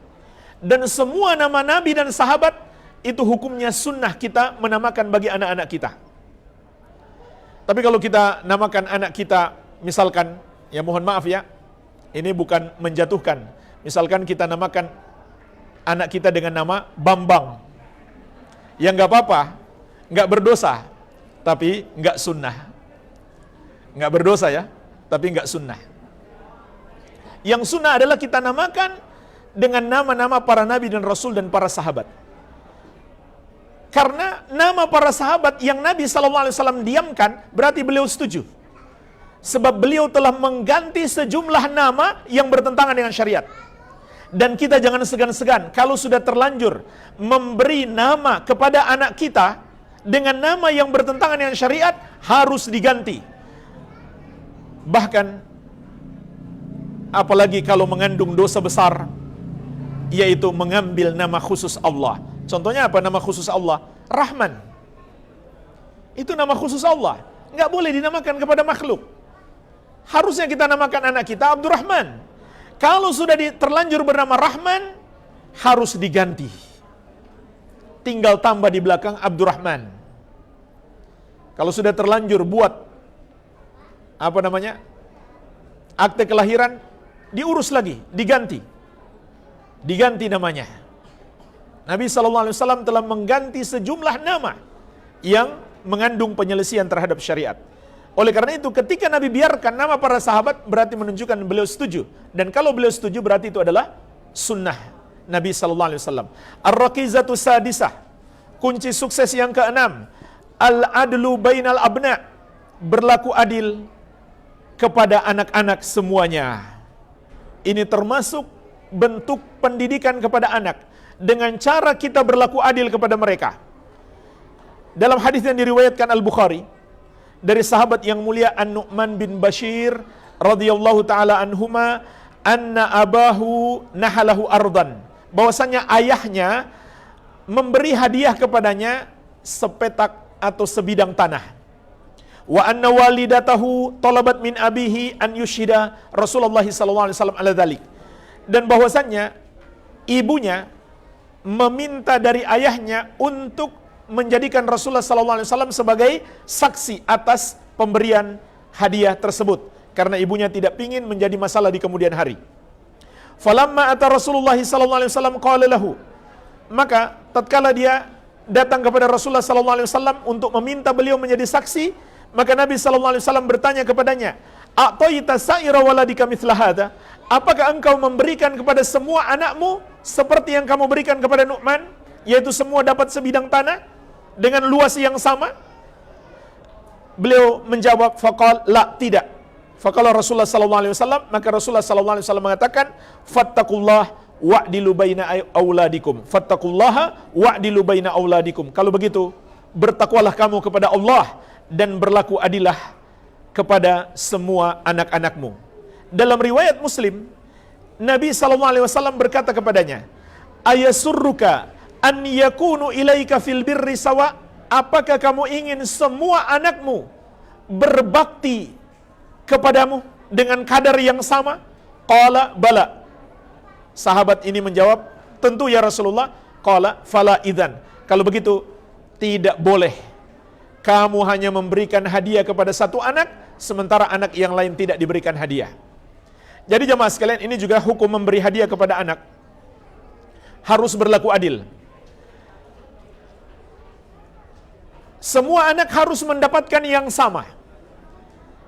Dan semua nama Nabi dan sahabat, itu hukumnya sunnah kita menamakan bagi anak-anak kita. Tapi kalau kita namakan anak kita, misalkan, ya mohon maaf ya, ini bukan menjatuhkan. Misalkan kita namakan anak kita dengan nama Bambang. Ya nggak apa-apa, nggak berdosa, tapi nggak sunnah. Nggak berdosa ya, tapi nggak sunnah. Yang sunnah adalah kita namakan dengan nama-nama para nabi dan rasul dan para sahabat. Karena nama para sahabat yang Nabi SAW diamkan, berarti beliau setuju. Sebab beliau telah mengganti sejumlah nama yang bertentangan dengan syariat. Dan kita jangan segan-segan, kalau sudah terlanjur memberi nama kepada anak kita dengan nama yang bertentangan dengan syariat, harus diganti. Bahkan, apalagi kalau mengandung dosa besar, yaitu mengambil nama khusus Allah. Contohnya apa nama khusus Allah? Rahman. Itu nama khusus Allah. Nggak boleh dinamakan kepada makhluk. Harusnya kita namakan anak kita Abdurrahman. Kalau sudah terlanjur bernama Rahman, harus diganti. Tinggal tambah di belakang Abdurrahman. Kalau sudah terlanjur buat akte kelahiran, diurus lagi, diganti. Diganti namanya. Nabi SAW telah mengganti sejumlah nama yang mengandung penyelesaian terhadap syariat. Oleh karena itu, ketika Nabi biarkan nama para sahabat, berarti menunjukkan beliau setuju. Dan kalau beliau setuju, berarti itu adalah sunnah Nabi SAW. Ar-Raqizatu Sadisah, kunci sukses yang keenam, Al-Adlu Bainal Abna, berlaku adil kepada anak-anak semuanya. Ini termasuk bentuk pendidikan kepada anak, dengan cara kita berlaku adil kepada mereka. Dalam hadis yang diriwayatkan Al-Bukhari dari sahabat yang mulia An-Nu'man bin Bashir radhiyallahu taala anhuma, anna abahu nahalahu ardan, bahwasanya ayahnya memberi hadiah kepadanya sepetak atau sebidang tanah. Wa anna walidatahu talabat min abihi an yushhida Rasulullah sallallahu alaihi wasallam ala dzalik. Dan bahwasannya ibunya meminta dari ayahnya untuk menjadikan Rasulullah SAW sebagai saksi atas pemberian hadiah tersebut, karena ibunya tidak ingin menjadi masalah di kemudian hari. Falamma ata Rasulullah sallallahu alaihi wasallam qala lahu. Maka tatkala dia datang kepada Rasulullah sallallahu alaihi wasallam untuk meminta beliau menjadi saksi, maka Nabi sallallahu alaihi wasallam bertanya kepadanya, "A'taita sa'ira waladika mithla hadza?" Apakah engkau memberikan kepada semua anakmu seperti yang kamu berikan kepada Nu'man, yaitu semua dapat sebidang tanah dengan luas yang sama? Beliau menjawab, faqal la, tidak. Faqala Rasulullah sallallahu alaihi wasallam, maka Rasulullah sallallahu alaihi wasallam mengatakan, fattaqullah wa'dilu baina auladikum. Fattaqullaha wa'dilu baina auladikum. Kalau begitu, bertakwalah kamu kepada Allah dan berlaku adilah kepada semua anak-anakmu. Dalam riwayat Muslim, Nabi sallallahu alaihi wasallam berkata kepadanya, ayasurruka an yakunu ilaika fil birri sawa? Apakah kamu ingin semua anakmu berbakti kepadamu dengan kadar yang sama? Qala bala. Sahabat ini menjawab, tentu ya Rasulullah. Qala fala idzan. Kalau begitu, tidak boleh kamu hanya memberikan hadiah kepada satu anak, sementara anak yang lain tidak diberikan hadiah. Jadi jemaah sekalian, ini juga hukum memberi hadiah kepada anak harus berlaku adil. Semua anak harus mendapatkan yang sama.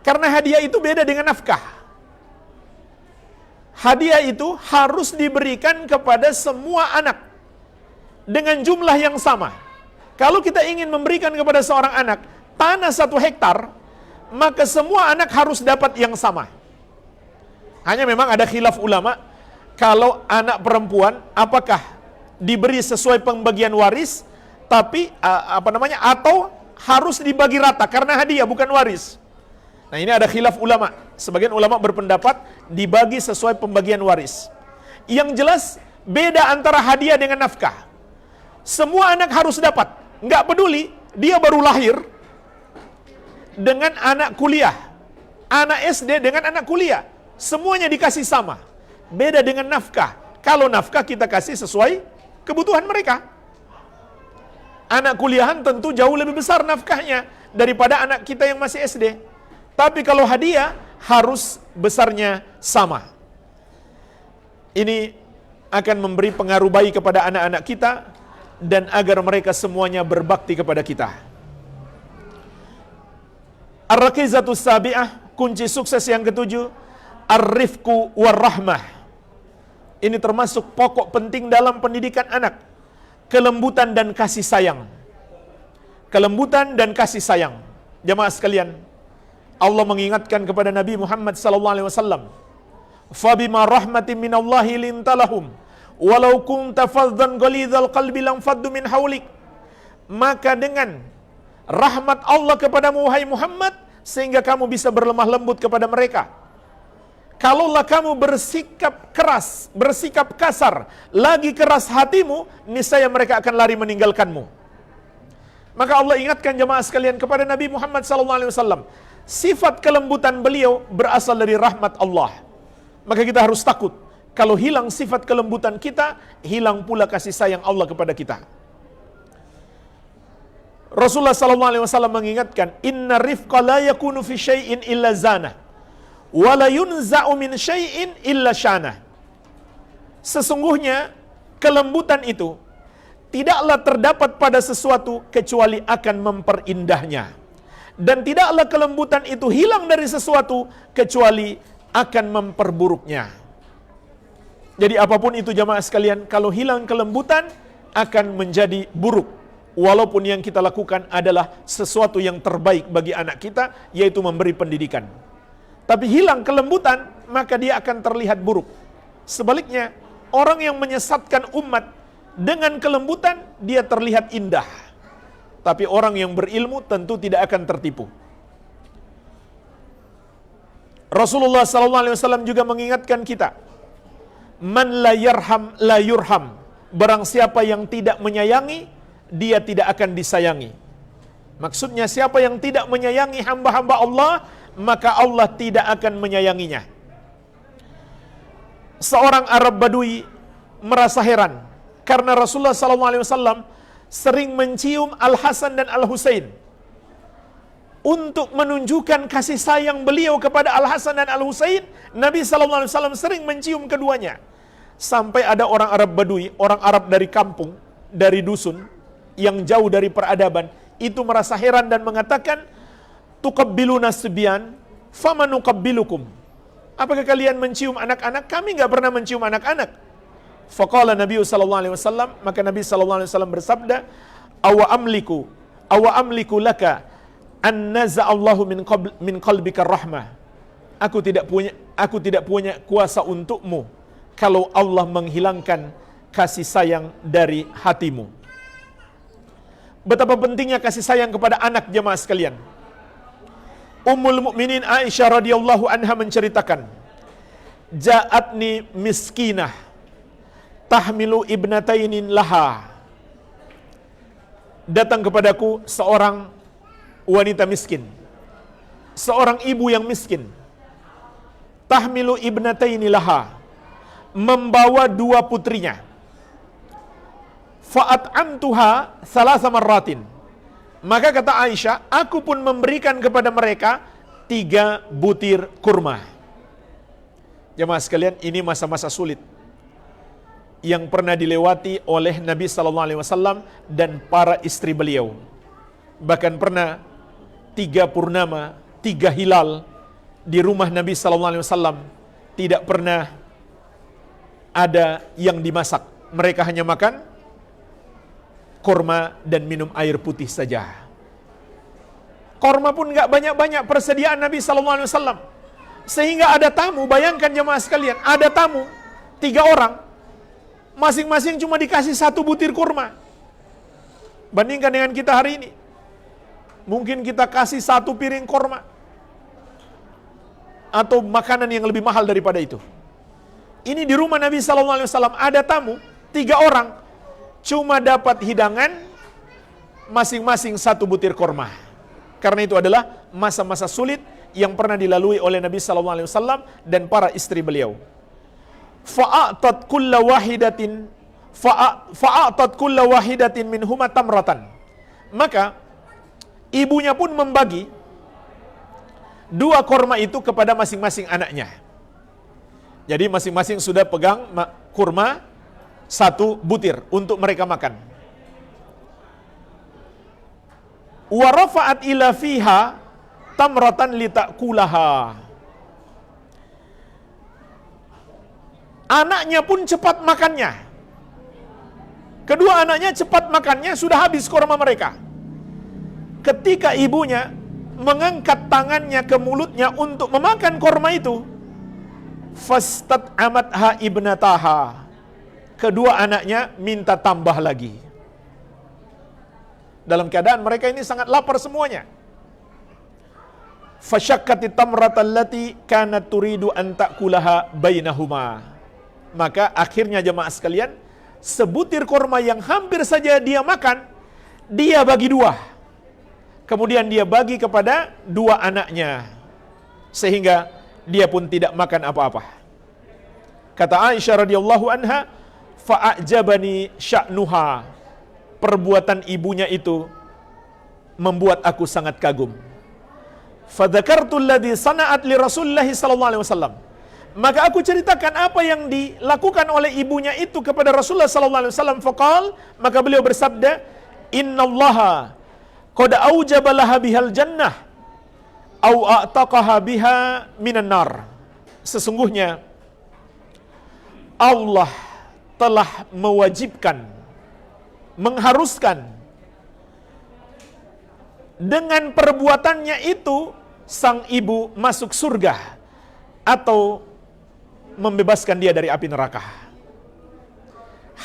Karena hadiah itu beda dengan nafkah. Hadiah itu harus diberikan kepada semua anak dengan jumlah yang sama. Kalau kita ingin memberikan kepada seorang anak tanah 1 hektar, maka semua anak harus dapat yang sama. Hanya memang ada khilaf ulama, kalau anak perempuan apakah diberi sesuai pembagian waris, tapi atau harus dibagi rata karena hadiah bukan waris. Nah, ini ada khilaf ulama. Sebagian ulama berpendapat dibagi sesuai pembagian waris. Yang jelas beda antara hadiah dengan nafkah. Semua anak harus dapat. Nggak peduli dia baru lahir dengan anak kuliah, anak SD dengan anak kuliah, semuanya dikasih sama. Beda dengan nafkah. Kalau nafkah kita kasih sesuai kebutuhan mereka. Anak kuliahan tentu jauh lebih besar nafkahnya daripada anak kita yang masih SD. Tapi kalau hadiah harus besarnya sama. Ini akan memberi pengaruh baik kepada anak-anak kita dan agar mereka semuanya berbakti kepada kita. Ar-rakizatus sabi'ah, kunci sukses yang ketujuh, ar-rifqu war-rahmah. Ini termasuk pokok penting dalam pendidikan anak. Kelembutan dan kasih sayang. Kelembutan dan kasih sayang. Jemaah sekalian, Allah mengingatkan kepada Nabi Muhammad sallallahu alaihi wasallam, "Fabima rahmatin minallahi lintalahum, walau kunta faddan ghalidhal qalbi lam faddu min haulik." Maka dengan rahmat Allah kepadamu wahai Muhammad, sehingga kamu bisa berlemah lembut kepada mereka. Kalaulah kamu bersikap keras, bersikap kasar, lagi keras hatimu, niscaya mereka akan lari meninggalkanmu. Maka Allah ingatkan jemaah sekalian kepada Nabi Muhammad SAW, sifat kelembutan beliau berasal dari rahmat Allah. Maka kita harus takut, kalau hilang sifat kelembutan kita, hilang pula kasih sayang Allah kepada kita. Rasulullah SAW mengingatkan, inna rifqa la yakunu fi syai'in illa zana, wa la yunza'u min syai'in illa syana. Sesungguhnya kelembutan itu tidaklah terdapat pada sesuatu kecuali akan memperindahnya, dan tidaklah kelembutan itu hilang dari sesuatu kecuali akan memperburuknya. Jadi apapun itu jamaah sekalian, kalau hilang kelembutan akan menjadi buruk. Walaupun yang kita lakukan adalah sesuatu yang terbaik bagi anak kita, yaitu memberi pendidikan. Tapi hilang kelembutan, maka dia akan terlihat buruk. Sebaliknya, orang yang menyesatkan umat dengan kelembutan, dia terlihat indah. Tapi orang yang berilmu tentu tidak akan tertipu. Rasulullah SAW juga mengingatkan kita, man la yarham la yurham. Barang siapa yang tidak menyayangi, dia tidak akan disayangi. Maksudnya siapa yang tidak menyayangi hamba-hamba Allah, maka Allah tidak akan menyayanginya. Seorang Arab Badui merasa heran karena Rasulullah SAW sering mencium Al-Hasan dan Al-Husain. Untuk menunjukkan kasih sayang beliau kepada Al-Hasan dan Al-Husain, Nabi SAW sering mencium keduanya. sampai ada orang Arab Badui, orang Arab dari kampung, dari dusun, yang jauh dari peradaban, itu merasa heran dan mengatakan, tuqabbiluna sibyan, famanuqabbilukum. Apakah kalian mencium anak-anak? Kami nggak pernah mencium anak-anak. Faqala Nabi sallallahu alaihi wasallam, maka Nabi sallallahu alaihi wasallam bersabda, awa amliku laka an naza'allahu min qalbika rahmah. Aku tidak punya kuasa untukmu kalau Allah menghilangkan kasih sayang dari hatimu. Betapa pentingnya kasih sayang kepada anak, jemaah sekalian. Ummul Mukminin Aisyah radhiyallahu anha menceritakan, ja'atni miskinah tahmilu ibnatainin laha. Datang kepadaku seorang wanita miskin, seorang ibu yang miskin. Tahmilu ibnataini laha, membawa 2 putrinya. Fa'at'amtuha thalatha marratin. Maka kata Aisyah, aku pun memberikan kepada mereka 3 butir kurma. Jemaah sekalian, ini masa-masa sulit yang pernah dilewati oleh Nabi sallallahu alaihi wasallam dan para istri beliau. Bahkan pernah 3 purnama, 3 hilal di rumah Nabi sallallahu alaihi wasallam tidak pernah ada yang dimasak. Mereka hanya makan korma dan minum air putih saja. Korma pun enggak banyak-banyak persediaan Nabi sallallahu alaihi wasallam. Sehingga ada tamu, bayangkan jemaah sekalian, ada tamu 3 orang, masing-masing cuma dikasih 1 butir kurma. Bandingkan dengan kita hari ini, mungkin kita kasih 1 piring kurma atau makanan yang lebih mahal daripada itu. Ini di rumah Nabi sallallahu alaihi wasallam ada tamu 3 orang, cuma dapat hidangan masing-masing 1 butir kurma. Karena itu adalah masa-masa sulit yang pernah dilalui oleh Nabi sallallahu alaihi wasallam dan para istri beliau. Fa'atat kulla wahidatin minhuma tamratan. Maka ibunya pun membagi 2 kurma itu kepada masing-masing anaknya. Jadi masing-masing sudah pegang kurma 1 butir untuk mereka makan. Wa rafa'at ila fiha tamratan litakulaha. Anaknya pun cepat makannya. Kedua anaknya cepat makannya, sudah habis kurma mereka. Ketika ibunya mengangkat tangannya ke mulutnya untuk memakan kurma itu, fastat'amatha ibnataha. Kedua anaknya minta tambah lagi. Dalam keadaan mereka ini sangat lapar semuanya. Fasyakkati tamrata allati kanat turidu an ta'kulaha bainahuma. Maka akhirnya jemaah sekalian, sebutir kurma yang hampir saja dia makan, dia bagi 2. Kemudian dia bagi kepada 2 anaknya. Sehingga dia pun tidak makan apa-apa. Kata Aisyah radhiyallahu anha, fa'ajabani sya'nuha. Perbuatan ibunya itu membuat aku sangat kagum. Fadzakartu alladhi sana'at li Rasulillah sallallahu alaihi wasallam. Maka aku ceritakan apa yang dilakukan oleh ibunya itu kepada Rasulullah sallallahu alaihi wasallam. Faqal, maka beliau bersabda, innallaha qad aujaba laha bihal jannah au a'taqaha biha minan nar. Sesungguhnya Allah telah mewajibkan, mengharuskan dengan perbuatannya itu sang ibu masuk surga atau membebaskan dia dari api neraka.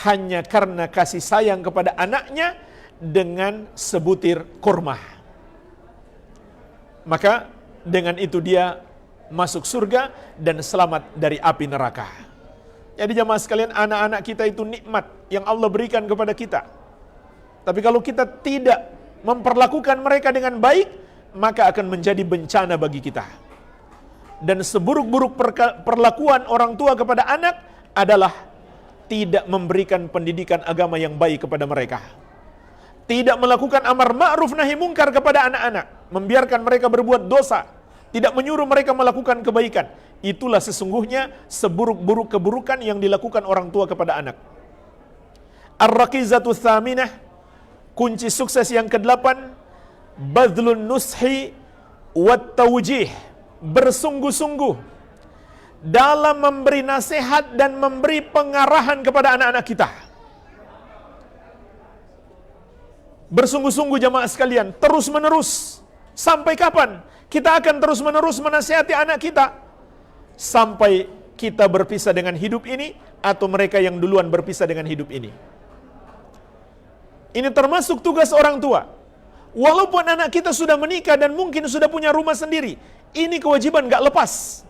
Hanya karena kasih sayang kepada anaknya dengan sebutir kurma. Maka dengan itu dia masuk surga dan selamat dari api neraka. Jadi jemaah sekalian, anak-anak kita itu nikmat yang Allah berikan kepada kita. Tapi kalau kita tidak memperlakukan mereka dengan baik, maka akan menjadi bencana bagi kita. Dan seburuk-buruk perlakuan orang tua kepada anak adalah tidak memberikan pendidikan agama yang baik kepada mereka. Tidak melakukan amar ma'ruf nahi mungkar kepada anak-anak, membiarkan mereka berbuat dosa, tidak menyuruh mereka melakukan kebaikan. Itulah sesungguhnya seburuk-buruk keburukan yang dilakukan orang tua kepada anak. Ar-raqizatu tsaminah, kunci sukses yang ke-8, badlun nushi wat tawjih, bersungguh-sungguh dalam memberi nasihat dan memberi pengarahan kepada anak-anak kita. Bersungguh-sungguh jamaah sekalian, terus-menerus. Sampai kapan? Kita akan terus-menerus menasihati anak kita sampai kita berpisah dengan hidup ini atau mereka yang duluan berpisah dengan hidup ini. Ini termasuk tugas orang tua. Walaupun anak kita sudah menikah dan mungkin sudah punya rumah sendiri, ini kewajiban gak lepas.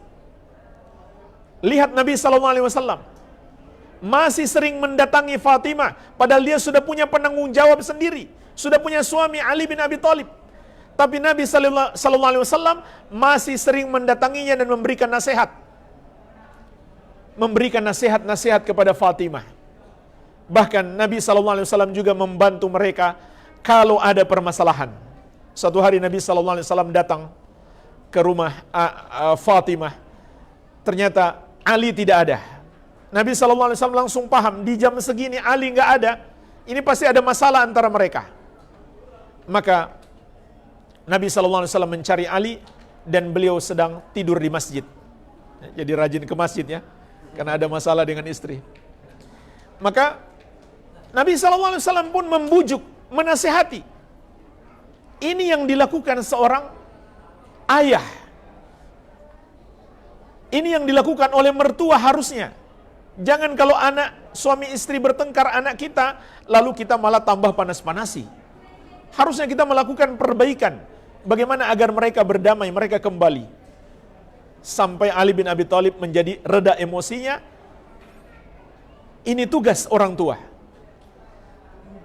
Lihat Nabi SAW masih sering mendatangi Fatimah, padahal dia sudah punya penanggung jawab sendiri, sudah punya suami Ali bin Abi Thalib. Tapi Nabi SAW masih sering mendatanginya dan memberikan nasihat. Memberikan nasihat-nasihat kepada Fatimah. Bahkan Nabi SAW juga membantu mereka kalau ada permasalahan. Suatu hari Nabi SAW datang ke rumah Fatimah. Ternyata Ali tidak ada. Nabi SAW langsung paham, di jam segini Ali nggak ada, ini pasti ada masalah antara mereka. Maka Nabi SAW mencari Ali dan beliau sedang tidur di masjid. Jadi rajin ke masjid ya, karena ada masalah dengan istri. Maka Nabi SAW pun membujuk, menasihati. Ini yang dilakukan seorang ayah. Ini yang dilakukan oleh mertua harusnya. Jangan kalau anak, suami istri bertengkar anak kita, lalu kita malah tambah panas-panasi. Harusnya kita melakukan perbaikan. Bagaimana agar mereka berdamai, mereka kembali. Sampai Ali bin Abi Thalib menjadi reda emosinya. Ini tugas orang tua.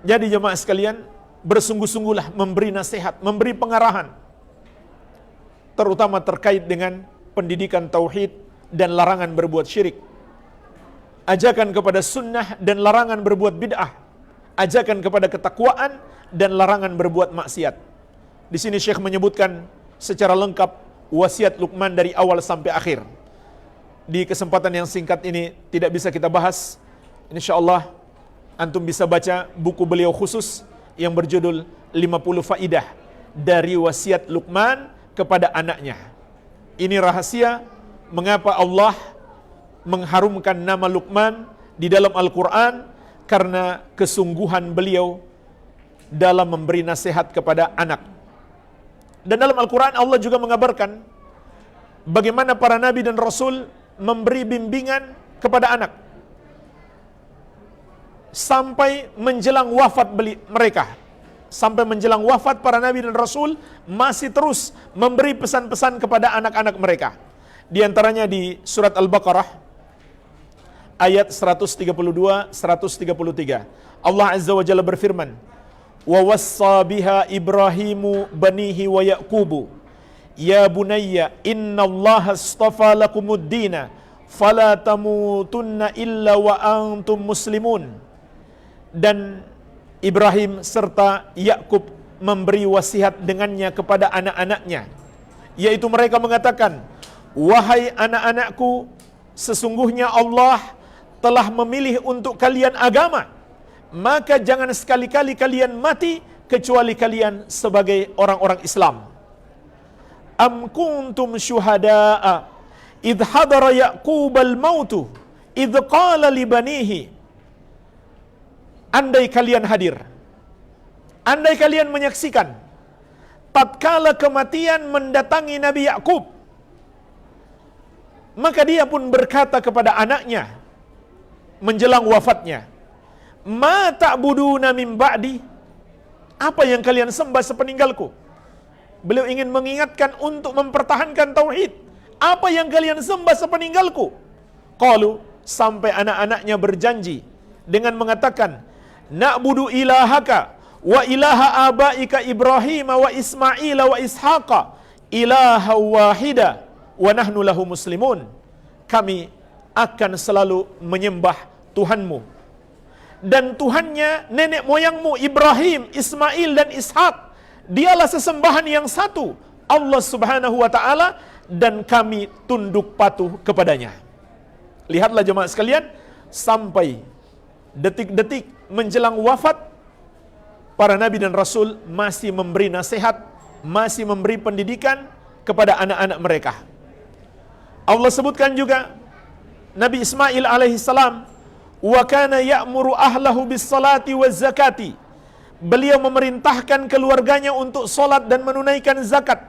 Jadi jemaah sekalian, bersungguh-sungguhlah memberi nasihat, memberi pengarahan. Terutama terkait dengan pendidikan tauhid dan larangan berbuat syirik. Ajakan kepada sunnah dan larangan berbuat bid'ah. Ajakan kepada ketakwaan dan larangan berbuat maksiat. Di sini Syekh menyebutkan secara lengkap wasiat Luqman dari awal sampai akhir. Di kesempatan yang singkat ini tidak bisa kita bahas. Insyaallah antum bisa baca buku beliau khusus yang berjudul 50 faidah dari wasiat Luqman kepada anaknya. Ini rahasia mengapa Allah mengharumkan nama Luqman di dalam Al-Quran, karena kesungguhan beliau dalam memberi nasihat kepada anak. Dan dalam Al-Quran Allah juga mengabarkan bagaimana para nabi dan rasul memberi bimbingan kepada anak sampai menjelang wafat mereka. Sampai menjelang wafat para nabi dan rasul masih terus memberi pesan-pesan kepada anak-anak mereka. Di antaranya di surat Al-Baqarah ayat 132 133. Allah Azza wa Jalla berfirman, "Wa wassa biha Ibrahimu banihi wa Yaqubu ya bunayya innallaha astafa lakumuddina fala tamutunna illa wa antum muslimun." Dan Ibrahim serta Yakub memberi wasiat dengannya kepada anak-anaknya, yaitu mereka mengatakan, "Wahai anak-anakku, sesungguhnya Allah telah memilih untuk kalian agama, maka jangan sekali-kali kalian mati kecuali kalian sebagai orang-orang Islam." Am kuntum syuhada'a idh hadara Yaqubal mautu idh qala li banihi. Andai kalian hadir, andai kalian menyaksikan tatkala kematian mendatangi Nabi Yakub, maka dia pun berkata kepada anaknya menjelang wafatnya, "Ma ta'buduna min ba'di?" Apa yang kalian sembah sepeninggalku? Beliau ingin mengingatkan untuk mempertahankan tauhid. Apa yang kalian sembah sepeninggalku? Qalu, sampai anak-anaknya berjanji dengan mengatakan, "Na'budu ilahaka wa ilaha abaika Ibrahim wa Ismail wa Ishaqa ilaha wahida wa nahnu lahu muslimun." Kami akan selalu menyembah Tuhanmu dan Tuhannya nenek moyangmu Ibrahim, Ismail dan Ishak. Dialah sesembahan yang satu, Allah Subhanahu wa taala, dan kami tunduk patuh kepadanya. Lihatlah jemaah sekalian, sampai detik-detik menjelang wafat, para nabi dan rasul masih memberi nasihat, masih memberi pendidikan kepada anak-anak mereka. Allah sebutkan juga Nabi Ismail alaihissalam, wa kana ya'muru ahlahu bis salati waz zakati. Beliau memerintahkan keluarganya untuk solat dan menunaikan zakat.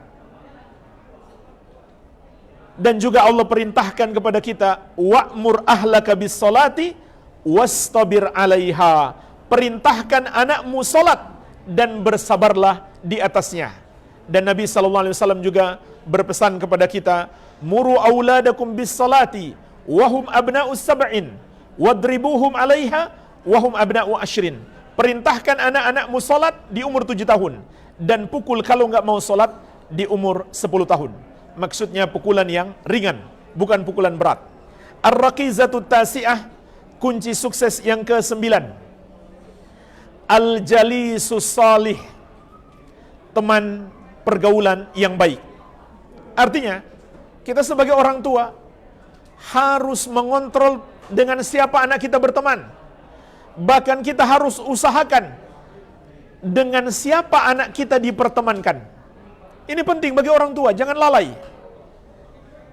Dan juga Allah perintahkan kepada kita, wa'mur ahlaka bis salati wastabir 'alaiha. Perintahkan anakmu salat dan bersabarlah di atasnya. Dan Nabi sallallahu alaihi wasallam juga berpesan kepada kita, muru auladakum bis salati wa hum abna'us sab'in wadribuhum 'alaiha wa hum abna'u ashrin. Perintahkan anak-anakmu salat di umur 7 tahun dan pukul kalau enggak mau salat di umur 10 tahun. Maksudnya pukulan yang ringan, bukan pukulan berat. Ar-raqizatut tasi'ah, kunci sukses yang ke-9. Al-jalisus salih, teman pergaulan yang baik. Artinya, kita sebagai orang tua harus mengontrol dengan siapa anak kita berteman. Bahkan kita harus usahakan dengan siapa anak kita dipertemankan. Ini penting bagi orang tua, jangan lalai.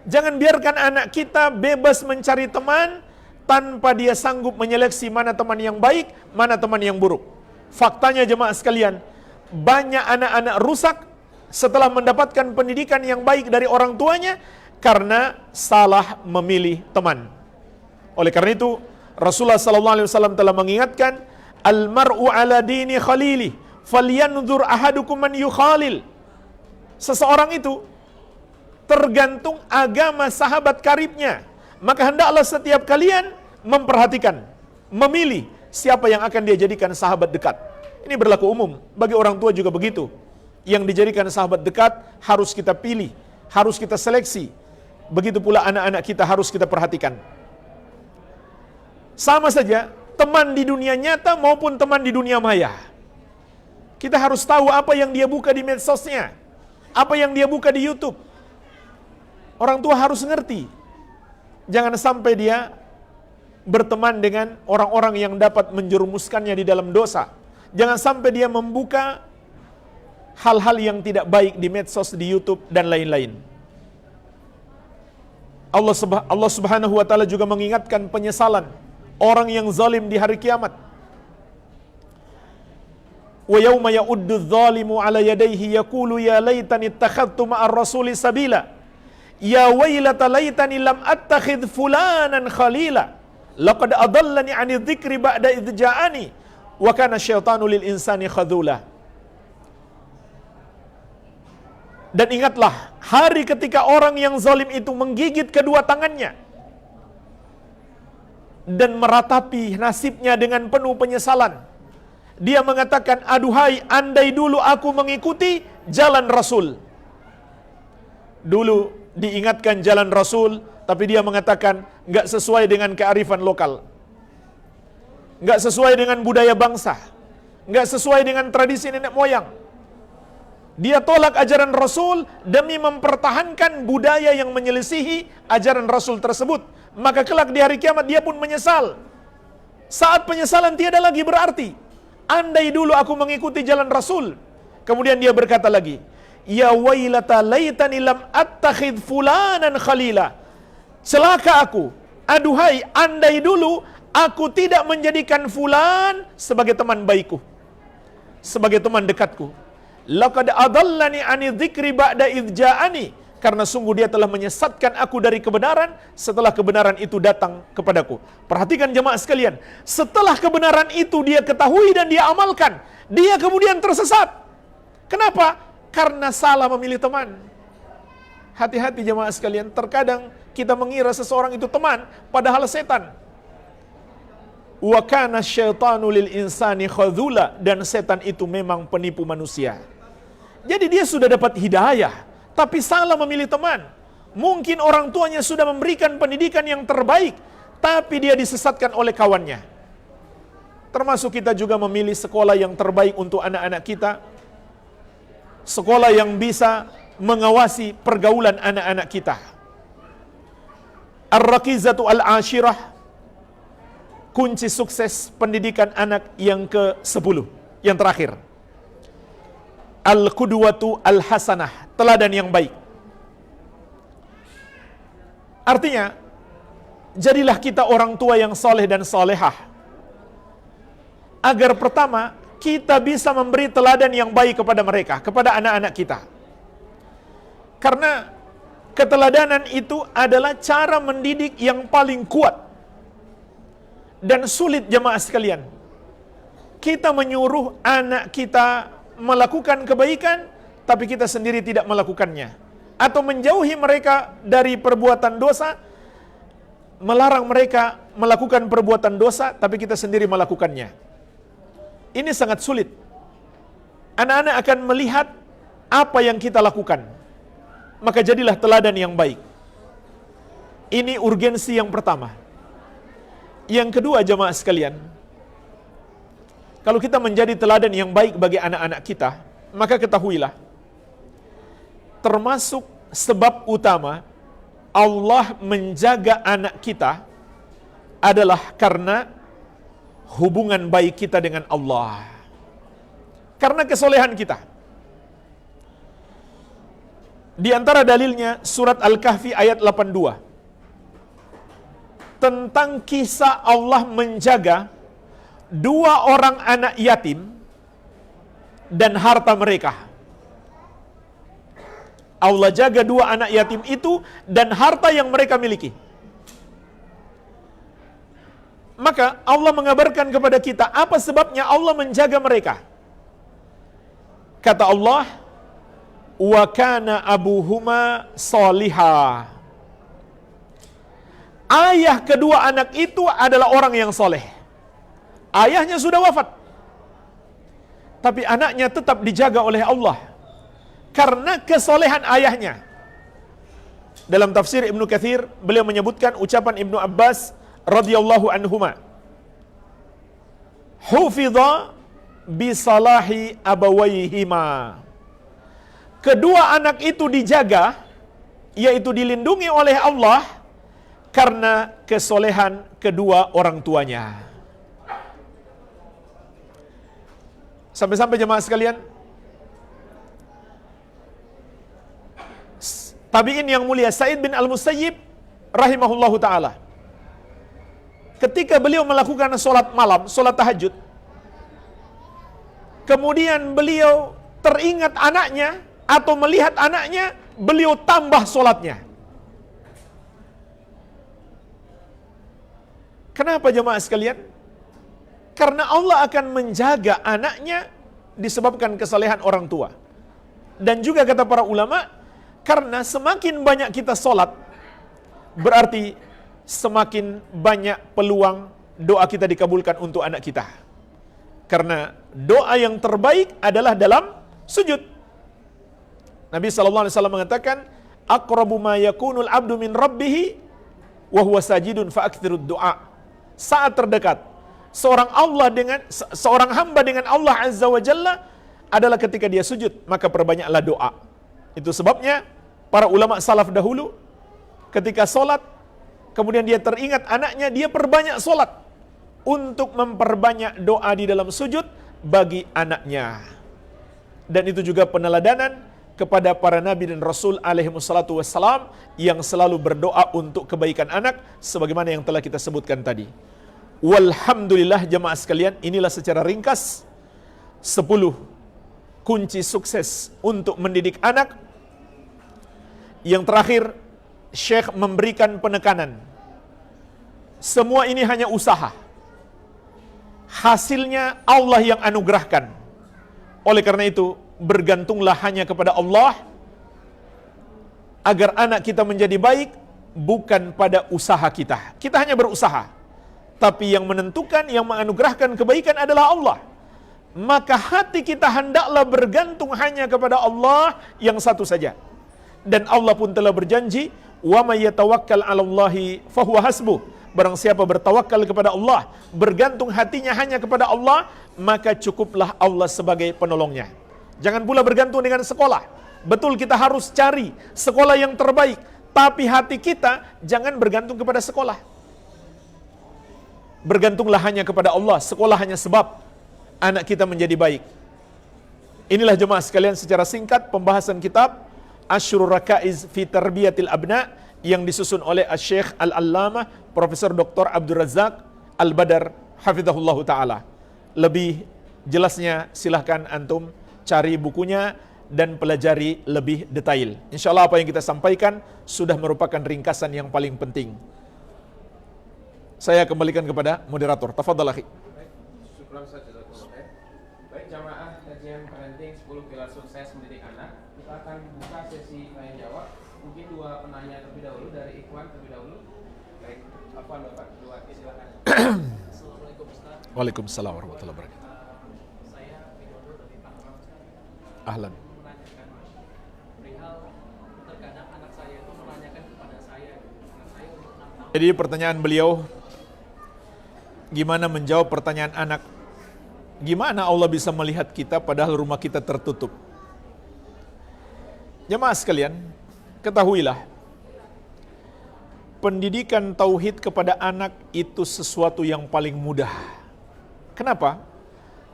Jangan biarkan anak kita bebas mencari teman tanpa dia sanggup menyeleksi mana teman yang baik, mana teman yang buruk. Faktanya jemaah sekalian, banyak anak-anak rusak setelah mendapatkan pendidikan yang baik dari orang tuanya karena salah memilih teman. Oleh karena itu, Rasulullah SAW telah mengingatkan, al-mar'u ala dini khalili, falyanzur ahadukum man yukhalil. Seseorang itu tergantung agama sahabat karibnya. Maka hendaklah setiap kalian memperhatikan, memilih siapa yang akan dia jadikan sahabat dekat. Ini berlaku umum, bagi orang tua juga begitu. Yang dijadikan sahabat dekat harus kita pilih, harus kita seleksi. Begitu pula anak-anak kita harus kita perhatikan. Sama saja, teman di dunia nyata maupun teman di dunia maya. Kita harus tahu apa yang dia buka di medsosnya, apa yang dia buka di YouTube. Orang tua harus ngerti. Jangan sampai dia berteman dengan orang-orang yang dapat menjerumuskannya di dalam dosa. Jangan sampai dia membuka hal-hal yang tidak baik di medsos, di YouTube, dan lain-lain. Allah Subhanahu wa ta'ala juga mengingatkan penyesalan orang yang zalim di hari kiamat. Wa yawma ya'uddu adh-dhalimu 'ala yadayhi yaqulu ya laitani ittakhadhtu ma'ar rasuli sabila. Ya wailata laitani lam attakhidh fulanan khalila. Laqad adallani 'ani dzikri ba'da idh ja'ani wa kana syaitanu lil insani khadhula. Dan ingatlah hari ketika orang yang zalim itu menggigit kedua tangannya dan meratapi nasibnya dengan penuh penyesalan. Dia mengatakan, aduhai, andai dulu aku mengikuti jalan Rasul. Dulu diingatkan jalan Rasul, tapi dia mengatakan nggak sesuai dengan kearifan lokal, nggak sesuai dengan budaya bangsa, nggak sesuai dengan tradisi nenek moyang. Dia tolak ajaran Rasul demi mempertahankan budaya yang menyelisihi ajaran Rasul tersebut. Maka kelak di hari kiamat dia pun menyesal. Saat penyesalan tiada lagi berarti. Andai dulu aku mengikuti jalan Rasul. Kemudian dia berkata lagi, ya wailata laitani lam attakhidh fulanan khalila. Celaka aku. Aduhai, andai dulu aku tidak menjadikan fulan sebagai teman baikku, sebagai teman dekatku. Laqad adallani 'ani dzikri ba'da idh ja'ani. Karena sungguh dia telah menyesatkan aku dari kebenaran setelah kebenaran itu datang kepadaku. Perhatikan jemaah sekalian, setelah kebenaran itu dia ketahui dan dia amalkan, dia kemudian tersesat. Kenapa? Karena salah memilih teman. Hati-hati jemaah sekalian, terkadang kita mengira seseorang itu teman, padahal setan. Wa kana syaitanu lil insani khadhula, dan setan itu memang penipu manusia. Jadi dia sudah dapat hidayah, tapi salah memilih teman. Mungkin orang tuanya sudah memberikan pendidikan yang terbaik, tapi dia disesatkan oleh kawannya. Termasuk kita juga memilih sekolah yang terbaik untuk anak-anak kita. Sekolah yang bisa mengawasi pergaulan anak-anak kita. Ar-rakizatu al-ashirah, kunci sukses pendidikan anak yang ke-10, yang terakhir. Al-qudwatu al-hasanah, teladan yang baik. Artinya, jadilah kita orang tua yang soleh dan solehah, agar pertama, kita bisa memberi teladan yang baik kepada mereka, kepada anak-anak kita. Karena keteladanan itu adalah cara mendidik yang paling kuat dan sulit, jemaah sekalian. Kita menyuruh anak kita melakukan kebaikan, tapi kita sendiri tidak melakukannya. Atau menjauhi mereka dari perbuatan dosa, melarang mereka melakukan perbuatan dosa, tapi kita sendiri melakukannya. Ini sangat sulit. Anak-anak akan melihat apa yang kita lakukan. Maka jadilah teladan yang baik. Ini urgensi yang pertama. Yang kedua, jemaah sekalian, kalau kita menjadi teladan yang baik bagi anak-anak kita, maka ketahuilah, termasuk sebab utama Allah menjaga anak kita adalah karena hubungan baik kita dengan Allah. Karena kesolehan kita. Di antara dalilnya surat Al-Kahfi ayat 82. Tentang kisah Allah menjaga 2 orang anak yatim dan harta mereka. Allah jaga 2 anak yatim itu dan harta yang mereka miliki. Maka Allah mengabarkan kepada kita apa sebabnya Allah menjaga mereka. Kata Allah, wa kana abuhuma soliha. Ayah kedua anak itu adalah orang yang soleh. Ayahnya sudah wafat, tapi anaknya tetap dijaga oleh Allah karena kesolehan ayahnya. Dalam tafsir Ibnu Katsir, beliau menyebutkan ucapan Ibnu Abbas radhiyallahu anhuma, hufidha bisalahi abawaihima. Kedua anak itu dijaga, yaitu dilindungi oleh Allah karena kesolehan kedua orang tuanya. Sampai-sampai jemaah sekalian, tabi'in yang mulia Sa'id bin Al-Musayyib rahimahullahu ta'ala, ketika beliau melakukan sholat malam, sholat tahajud, kemudian beliau teringat anaknya atau melihat anaknya, beliau tambah sholatnya. Kenapa jemaah sekalian? Karena Allah akan menjaga anaknya disebabkan kesalehan orang tua. Dan juga kata para ulama, karena semakin banyak kita sholat, berarti semakin banyak peluang doa kita dikabulkan untuk anak kita. Karena doa yang terbaik adalah dalam sujud. Nabi SAW mengatakan, aqrabu ma yakunul abdu min rabbihi wa huwa sajidun fa'akthirud du'a. Saat terdekat seorang hamba dengan Allah Azza wa Jalla adalah ketika dia sujud, maka perbanyaklah doa. Itu sebabnya para ulama salaf dahulu ketika solat, kemudian dia teringat anaknya, dia perbanyak solat untuk memperbanyak doa di dalam sujud bagi anaknya. Dan itu juga peneladanan kepada para nabi dan rasul alaihi wassalatu wassalam yang selalu berdoa untuk kebaikan anak sebagaimana yang telah kita sebutkan tadi. Walhamdulillah jemaah sekalian, inilah secara ringkas 10 kunci sukses untuk mendidik anak. Yang terakhir, Syekh memberikan penekanan. Semua ini hanya usaha. Hasilnya Allah yang anugerahkan. Oleh karena itu, bergantunglah hanya kepada Allah agar anak kita menjadi baik, bukan pada usaha kita. Kita hanya berusaha, tapi yang menentukan, yang menganugerahkan kebaikan adalah Allah. Maka hati kita hendaklah bergantung hanya kepada Allah yang satu saja. Dan Allah pun telah berjanji, wa may yatawakkal 'alallahi fahuwa hasbuh. Barang siapa bertawakal kepada Allah, bergantung hatinya hanya kepada Allah, maka cukuplah Allah sebagai penolongnya. Jangan pula bergantung dengan sekolah, Betul kita harus cari sekolah yang terbaik, tapi hati kita jangan bergantung kepada sekolah. Bergantunglah hanya kepada Allah. Sekolah hanya sebab anak kita menjadi baik. Inilah jemaah sekalian secara singkat pembahasan kitab Asyrur Rakaiz fi Tarbiyatil Abna yang disusun oleh Syekh Al-Allamah Profesor Dr. Abdul Razak Al-Badar hafizahullahu taala. Lebih jelasnya silahkan antum cari bukunya dan pelajari lebih detail. Insyaallah apa yang kita sampaikan sudah merupakan ringkasan yang paling penting. Saya kembalikan kepada moderator. Tafadhal akhi. Baik jamaah kajian parenting 10 pilar sukses mendidik anak. Kita akan buka sesi tanya jawab. Mungkin dua penanya terlebih dahulu dari Ikhwan terlebih dahulu. Baik, Afwan Bapak, dua silakan. Assalamualaikum Ustaz. Waalaikumsalam warahmatullahi wabarakatuh. Saya Widodo dari Tangerang. Ahlan. Menanyakan perihal terkadang anak saya itu menanyakan kepada saya, anak saya umur 6 tahun. Jadi pertanyaan beliau, gimana menjawab pertanyaan anak? Gimana Allah bisa melihat kita padahal rumah kita tertutup? Jemaah sekalian, ketahuilah, pendidikan tauhid kepada anak itu sesuatu yang paling mudah. Kenapa?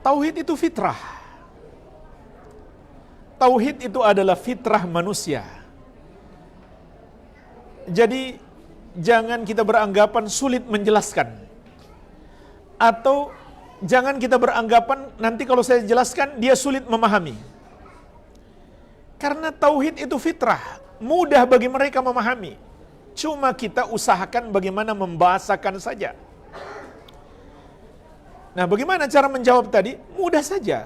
Tauhid itu fitrah. Tauhid itu adalah fitrah manusia. Jadi jangan kita beranggapan sulit menjelaskan. Atau jangan kita beranggapan nanti kalau saya jelaskan dia sulit memahami. Karena tauhid itu fitrah, mudah bagi mereka memahami. Cuma kita usahakan bagaimana membahasakan saja. Nah, bagaimana cara menjawab tadi? Mudah saja.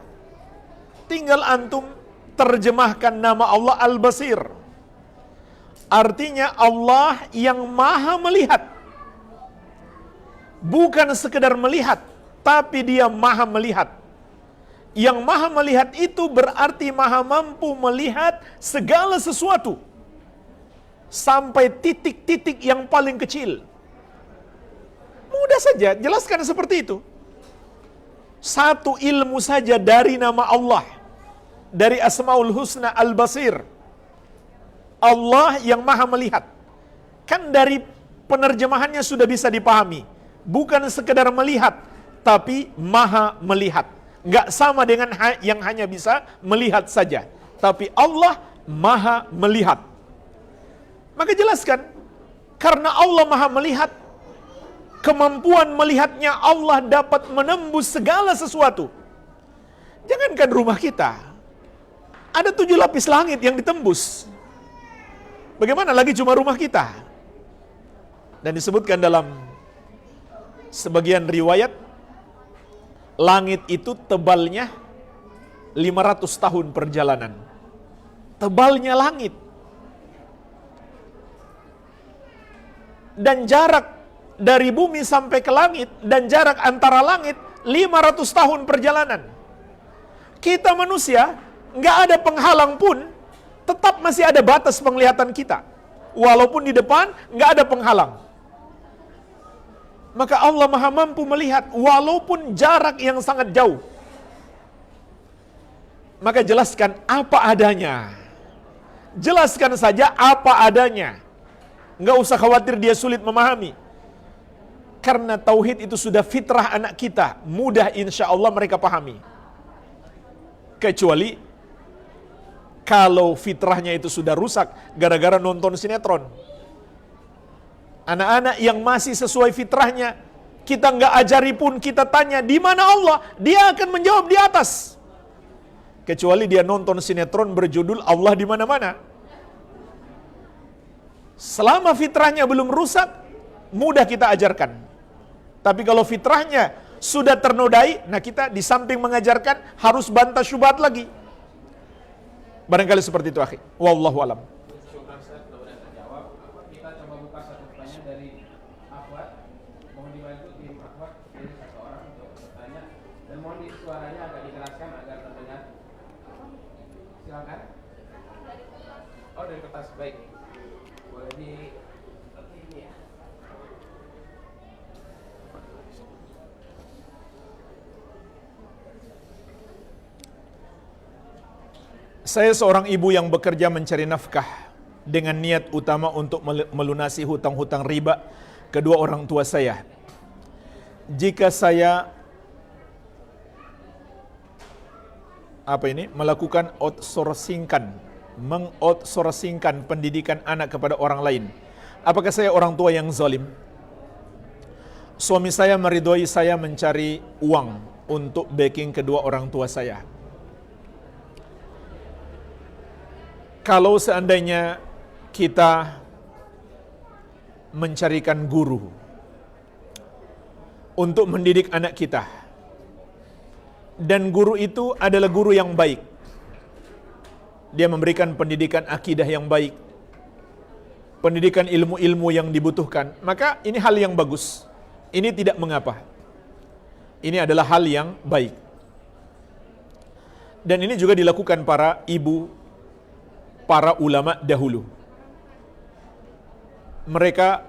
Tinggal antum terjemahkan nama Allah Al-Basir. Artinya Allah yang maha melihat. Bukan sekedar melihat, tapi dia maha melihat. Yang maha melihat itu berarti maha mampu melihat segala sesuatu. Sampai titik-titik yang paling kecil. Mudah saja, jelaskan seperti itu. Satu ilmu saja dari nama Allah. Dari Asmaul Husna Al-Basir. Allah yang maha melihat. Kan dari penerjemahannya sudah bisa dipahami. Bukan sekedar melihat, tapi maha melihat. Nggak sama dengan yang hanya bisa melihat saja. Tapi Allah maha melihat. Maka jelaskan, karena Allah maha melihat, kemampuan melihatnya Allah dapat menembus segala sesuatu. Jangankan rumah kita, ada 7 lapis langit yang ditembus. Bagaimana lagi cuma rumah kita? Dan disebutkan dalam sebagian riwayat, langit itu tebalnya 500 tahun perjalanan. Tebalnya langit. Dan jarak dari bumi sampai ke langit, dan jarak antara langit 500 tahun perjalanan. Kita manusia, nggak ada penghalang pun, tetap masih ada batas penglihatan kita. Walaupun di depan nggak ada penghalang. Maka Allah maha mampu melihat walaupun jarak yang sangat jauh. Maka jelaskan apa adanya. Jelaskan saja apa adanya. Nggak usah khawatir dia sulit memahami. Karena tauhid itu sudah fitrah anak kita. Mudah insya Allah mereka pahami. Kecuali kalau fitrahnya itu sudah rusak gara-gara nonton sinetron. Anak-anak yang masih sesuai fitrahnya, kita nggak ajari pun, kita tanya di mana Allah, dia akan menjawab di atas. Kecuali dia nonton sinetron berjudul Allah di mana-mana. Selama fitrahnya belum rusak, mudah kita ajarkan. Tapi kalau fitrahnya sudah ternodai, nah kita di samping mengajarkan harus bantah syubhat lagi. Barangkali seperti itu, akhi. Wallahu alam. Syukran Ustaz, mudah-mudahan terjawab. Kita coba buka satu pertanyaan dari Ahwat. Mohon dibantu tim Ahwat, ini satu orang untuk bertanya. Dan mohon suaranya agak dikeraskan agar terdengar. Silakan. Oh, dari kertas, baik. Boleh di ini ya. Saya seorang ibu yang bekerja mencari nafkah dengan niat utama untuk melunasi hutang-hutang riba kedua orang tua saya. Jika saya melakukan mengoutsourcingkan pendidikan anak kepada orang lain, apakah saya orang tua yang zalim? Suami saya meridhoi saya mencari uang untuk backing kedua orang tua saya. Kalau seandainya kita mencarikan guru untuk mendidik anak kita, dan guru itu adalah guru yang baik, dia memberikan pendidikan akidah yang baik, pendidikan ilmu-ilmu yang dibutuhkan, maka ini hal yang bagus. Ini tidak mengapa. Ini adalah hal yang baik. Dan ini juga dilakukan para ibu, para ulama dahulu. Mereka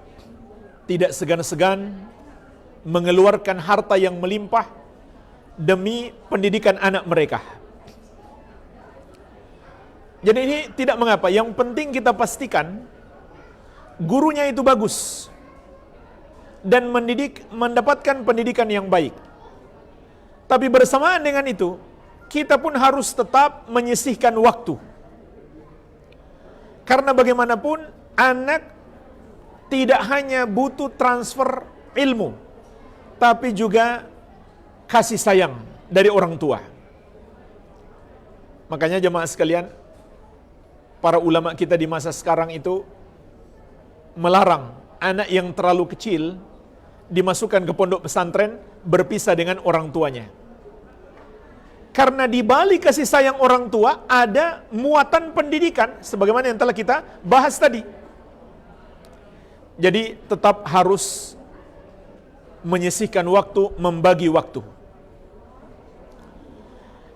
tidak segan-segan mengeluarkan harta yang melimpah demi pendidikan anak mereka. Jadi ini tidak mengapa. Yang penting kita pastikan gurunya itu bagus dan mendapatkan pendidikan yang baik. Tapi bersamaan dengan itu, kita pun harus tetap menyisihkan waktu. Karena bagaimanapun anak tidak hanya butuh transfer ilmu, tapi juga kasih sayang dari orang tua. Makanya jemaah sekalian, para ulama kita di masa sekarang itu melarang anak yang terlalu kecil dimasukkan ke pondok pesantren berpisah dengan orang tuanya. Karena di balik kasih sayang orang tua ada muatan pendidikan sebagaimana yang telah kita bahas tadi. Jadi tetap harus menyisihkan waktu, membagi waktu.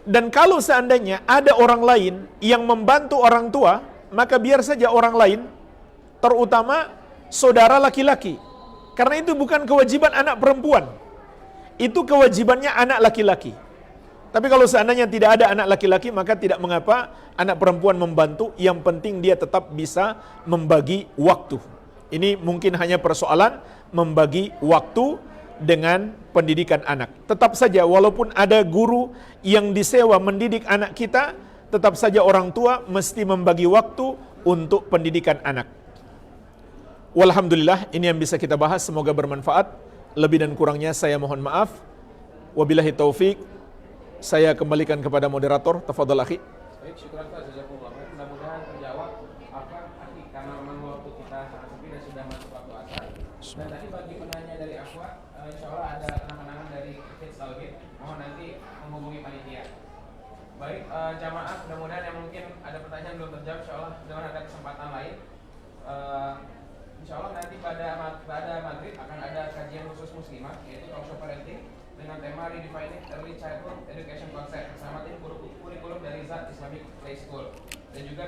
Dan kalau seandainya ada orang lain yang membantu orang tua, maka biar saja orang lain, terutama saudara laki-laki. Karena itu bukan kewajiban anak perempuan. Itu kewajibannya anak laki-laki. Tapi kalau seandainya tidak ada anak laki-laki, maka tidak mengapa anak perempuan membantu. Yang penting dia tetap bisa membagi waktu. Ini mungkin hanya persoalan membagi waktu dengan pendidikan anak. Tetap saja walaupun ada guru yang disewa mendidik anak kita, tetap saja orang tua mesti membagi waktu untuk pendidikan anak. Walhamdulillah, ini yang bisa kita bahas, semoga bermanfaat. Lebih dan kurangnya saya mohon maaf. Wabillahi taufik. Saya kembalikan kepada moderator. Tafadhal akhi. Baik, syukuran Pak, jazakumullah khair. Mudah-mudahan terjawab apa akhi, karena memang waktu kita sangat sempit dan sudah masuk waktu asar. Dan tadi bagi penanya dari Akhwat, insya Allah ada kenang-kenangan dari Kids Tauhid. Mohon nanti menghubungi panitia. Baik, jamaah, mudah-mudahan yang mungkin ada pertanyaan belum terjawab, insya Allah mudah-mudahan ada kesempatan lain. Insya Allah nanti pada maghrib akan ada kajian khusus muslimah, yaitu talk show parenting dengan tema Redefining Early Childhood Education Concept bersama tim kurikulum dari Zat Islamic Play School dan juga